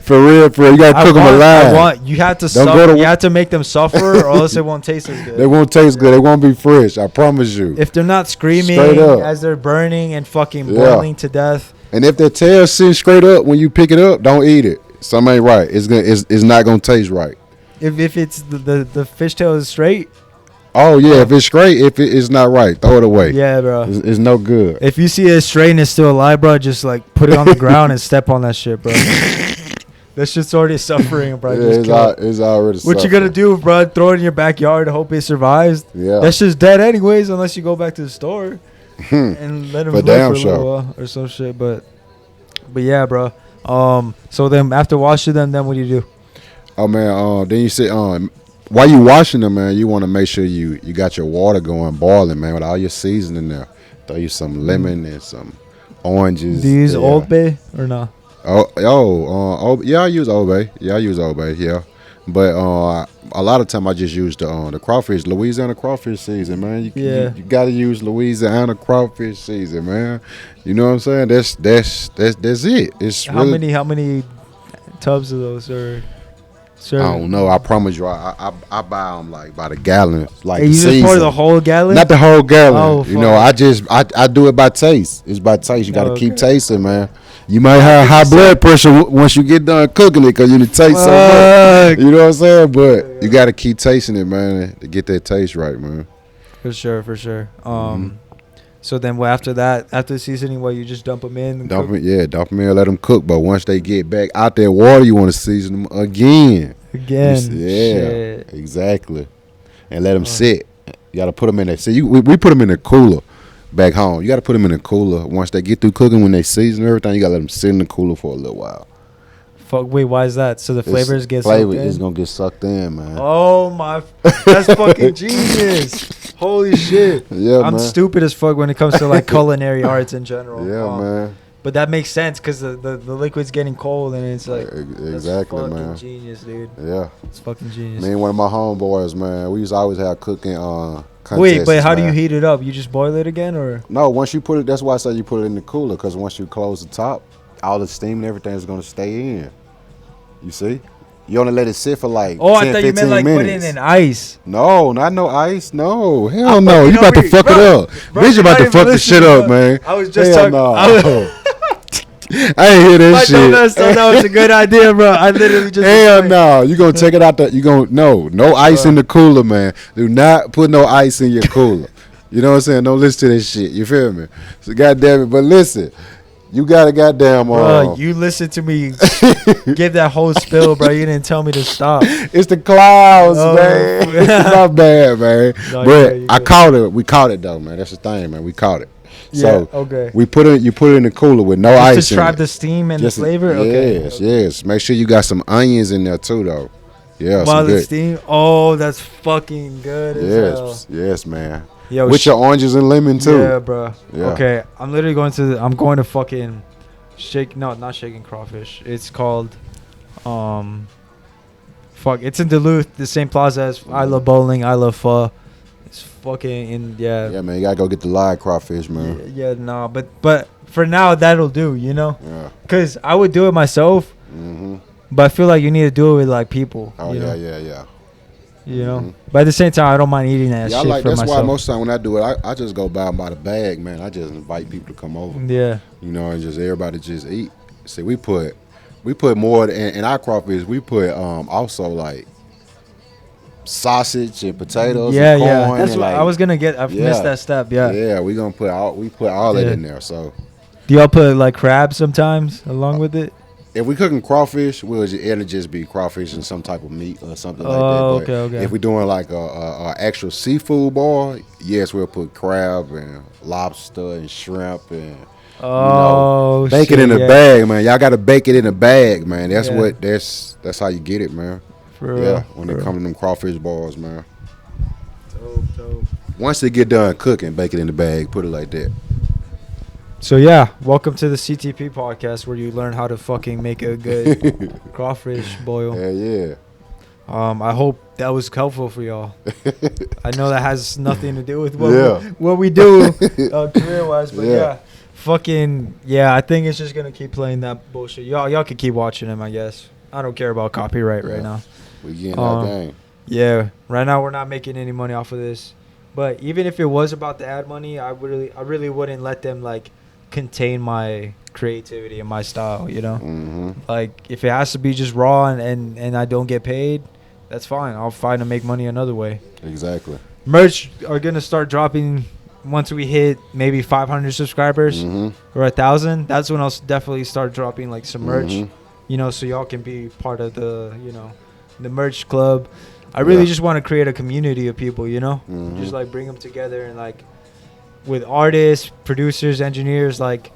For real. You gotta cook them alive. You have to suffer. You have to make them suffer, or else it won't taste as good. They won't taste good. They won't be fresh. I promise you. If they're not screaming as they're burning and fucking boiling to death. And if their tail sits straight up when you pick it up, don't eat it. Something ain't right. It's not gonna taste right. If it's the fishtail is straight. Oh, yeah, if it's straight, if it's not right, throw it away. Yeah, bro. It's no good. If you see it straight and it's still alive, bro, just, like, put it on the ground and step on that shit, bro. That shit's already suffering, bro. Yeah, it's already suffering. What you gonna do, bro? Throw it in your backyard, hope it survives? Yeah. That shit's dead anyways, unless you go back to the store and let him live for a little while or some shit. But yeah, bro. So then after washing them, then what do you do? Oh, man, then you sit while you washing them, man, you want to make sure you got your water going boiling, man, with all your seasoning there. Throw you some lemon and some oranges. Do you use Old Bay or no? Yeah, I use Old Bay. Yeah. But a lot of time I just use the crawfish, Louisiana crawfish season, man. You got to use Louisiana crawfish season, man. You know what I'm saying? That's it. It's how many tubs of those are? Sure. I don't know. I promise you, I buy them like by the gallon. Like Hey, you just pour the whole gallon? Not the whole gallon. Oh, you know, I do it by taste. It's by taste. You got to keep tasting, man. You might have high blood pressure once you get done cooking it because you taste so much. You know what I'm saying? But you got to keep tasting it, man, to get that taste right, man. For sure. So then, after that, after the seasoning, you just dump them in? Dump them in, let them cook. But once they get back out that water, you want to season them again. Shit. Exactly. And let them sit. You got to put them in there. See, we put them in the cooler back home. You got to put them in the cooler. Once they get through cooking, when they season everything, you got to let them sit in the cooler for a little while. Wait, why is that? So the flavors get sucked in? Flavor is going to get sucked in, man. Oh, my. That's fucking genius. Holy shit. Yeah, I'm stupid as fuck when it comes to like culinary arts in general. Yeah, man. But that makes sense because the liquid's getting cold and it's like exactly, that's fucking man. Genius, dude. Yeah, it's fucking genius. Me and one of my homeboys, man, we used to always have cooking contests. Wait, but how do you heat it up? You just boil it again, or no? Once you put it, that's why I say you put it in the cooler because once you close the top, all the steam and everything is gonna stay in. You see? You only let it sit for like 10, I thought you meant like minutes. put it in ice. No, not no ice. No, hell no. You about to fuck it up. Bitch, you about to fuck the shit up, man. I was just talking. No. I ain't hear that shit. I thought that was a good idea, bro. I literally just. Hell no. You gonna take it out you gonna no ice in the cooler, man. Do not put no ice in your cooler. You know what I'm saying? Don't listen to this shit. You feel me? So goddamn it. But listen. You got a goddamn bro, you listen to me give that whole spill, bro. You didn't tell me to stop. It's the clouds, man. It's not bad, man. No, but I caught it. We caught it though, man. That's the thing, man. We caught it. Yeah, so okay. You put it in the cooler with no ice. Just to trap the steam and the flavor? Yes. Make sure you got some onions in there too though. Yeah, while the steam. Oh, that's fucking good as hell. Yes, man. Yo, with your oranges and lemon too. Yeah, bro. Yeah. Okay, I'm literally going to fucking not shaking crawfish. It's called it's in Duluth, the same plaza as I Love Bowling, I Love Pho. It's fucking Yeah, man, you gotta go get the live crawfish, man. Yeah, no, but for now that'll do, you know? Yeah. Cuz I would do it myself. Mhm. But I feel like you need to do it with like people. Oh, yeah. You know, but at the same time, I don't mind eating that shit for that's myself. why most time when I do it, I just go buy them by the bag, man. I just invite people to come over. Yeah. You know, and just everybody just eat. See, we put more in our crawfish. We put also like sausage and potatoes. Yeah, and corn yeah. That's and what I was gonna get. I've missed that step. Yeah. Yeah, we put all that in there. So. Do y'all put like crabs sometimes along with it? If we cooking crawfish, it'll just be crawfish and some type of meat or something like that. But okay. If we're doing like a actual seafood bar, yes, we'll put crab and lobster and shrimp and bake it in a bag, man. Y'all gotta bake it in a bag, man. That's that's how you get it, man. For real. When it comes to them crawfish bars, man. Dope. Once they get done cooking, bake it in the bag, put it like that. So yeah, welcome to the CTP podcast where you learn how to fucking make a good crawfish boil. Yeah. I hope that was helpful for y'all. I know that has nothing to do with what we do career wise, but I think it's just gonna keep playing that bullshit. Y'all can keep watching him, I guess. I don't care about copyright right now. We getting that game. Yeah, right now we're not making any money off of this. But even if it was about the ad money, I really wouldn't let them like contain my creativity and my style, you know? Mm-hmm. Like if it has to be just raw and I don't get paid, that's fine. I'll find to make money another way. Exactly. Merch are gonna start dropping once we hit maybe 500 subscribers or 1,000. That's when I'll definitely start dropping like some merch, you know, so y'all can be part of the merch club. I really just want to create a community of people, you know, just like bring them together and like with artists, producers, engineers, like.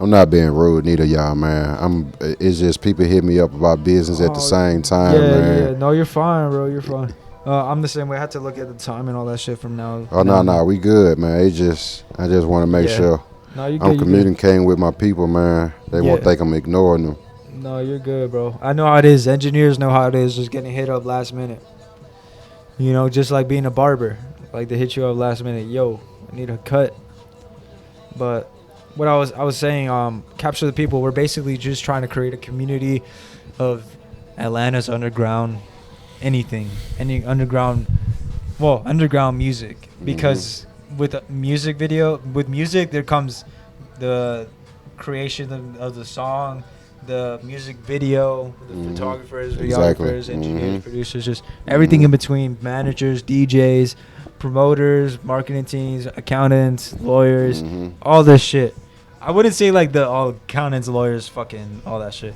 I'm not being rude, neither y'all, man. It's just people hit me up about business at the same time, man. Yeah, no, you're fine, bro. You're fine. I'm the same way. I had to look at the time and all that shit from now. Oh no, we good, man. I just want to make sure I'm communicating with my people, man. They won't think I'm ignoring them. No, you're good, bro. I know how it is. Engineers know how it is, just getting hit up last minute. You know, just like being a barber, like they hit you up last minute. Yo, I need a cut. But what I was saying, Capture the People, we're basically just trying to create a community of Atlanta's underground, any underground music, because with music there comes the creation of the song, the music video, the photographers, videographers, engineers, producers, just everything in between, managers, DJs, promoters, marketing teams, accountants, lawyers, all this shit. I wouldn't say like all accountants, lawyers, fucking all that shit,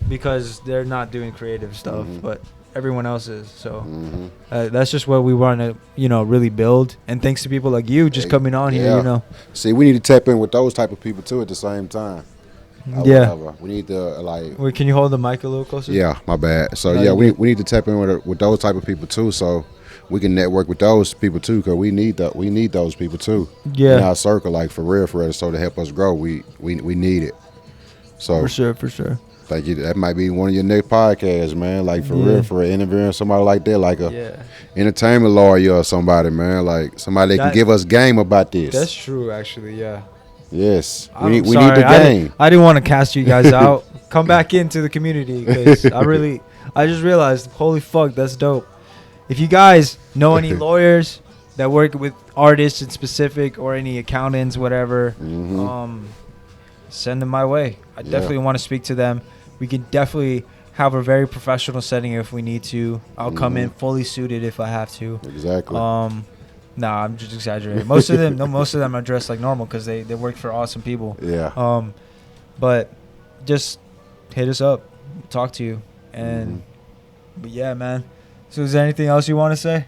because they're not doing creative stuff, but everyone else is. So that's just what we want to, really build. And thanks to people like you just coming on here, See, we need to tap in with those type of people too at the same time. Whatever. We need to Wait, can you hold the mic a little closer? Yeah, my bad. So we need to tap in with those type of people too, so we can network with those people too, because we need those people too. Yeah. In our circle, like for real, so to help us grow, we need it. So for sure. Like that might be one of your next podcasts, man. Like for real, interviewing somebody like that, like a entertainment lawyer or somebody, man. Like somebody that can give us game about this. That's true, actually. Yeah. Yes, we need the game. I didn't want to cast you guys out. Come back into the community, because I just realized, holy fuck, that's dope. If you guys know any lawyers that work with artists in specific, or any accountants, whatever, send them my way. I definitely want to speak to them. We can definitely have a very professional setting if we need to. I'll come in fully suited if I have to. Exactly. Nah, I'm just exaggerating. Most of them are dressed like normal because they work for awesome people. Yeah. But just hit us up, talk to you, and but yeah, man. So is there anything else you want to say?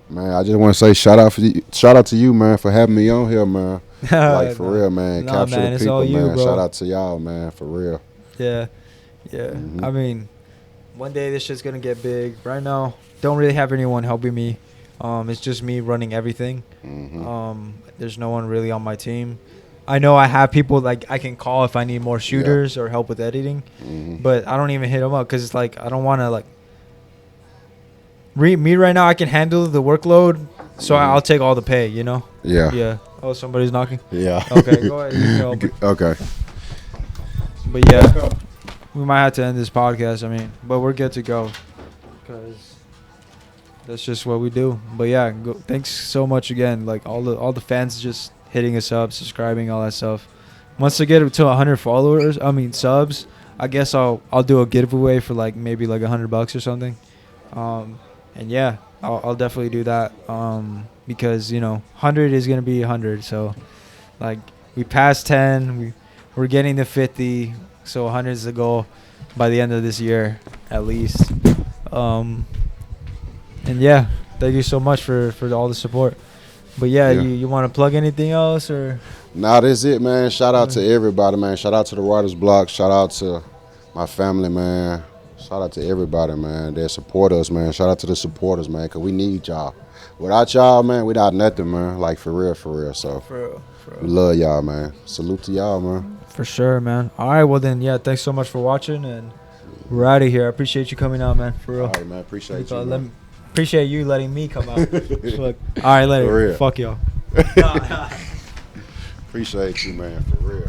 Man, I just want to say shout out to you, man, for having me on here, man. Like for real, man. Capture the people, man. Bro. Shout out to y'all, man, for real. Yeah. I mean, one day this shit's gonna get big. Right now, don't really have anyone helping me. It's just me running everything. There's no one really on my team. I know I have people like I can call if I need more shooters or help with editing, but I don't even hit them up because it's like I don't want to like. Me right now, I can handle the workload, so I'll take all the pay. Yeah. Oh, somebody's knocking. Yeah. Okay, go ahead. Okay. But yeah, we might have to end this podcast. I mean, but we're good to go, because that's just what we do. But yeah, thanks so much again. Like all the fans just hitting us up, subscribing, all that stuff. Once I get to 100 subs, I guess I'll do a giveaway for like maybe like $100 or something. And yeah, I'll definitely do that. Because 100 is gonna be 100. So like we passed 10, we're getting to 50. So 100 is the goal by the end of this year, at least. And yeah, thank you so much for all the support. But yeah. You want to plug anything else or? Nah, that's it, man. Shout out to everybody, man. Shout out to the Writer's Block. Shout out to my family, man. Shout out to everybody, man, that support us, man. Shout out to the supporters, man, because we need y'all. Without y'all, man, we not nothing, man. Like, for real. So, for real. We love y'all, man. Salute to y'all, man. For sure, man. All right, well, then, yeah, thanks so much for watching, and we're out of here. I appreciate you coming out, man, for real. All right, man. Appreciate you, appreciate you letting me come out. All right, later. For real. Fuck y'all. Appreciate you, man, for real.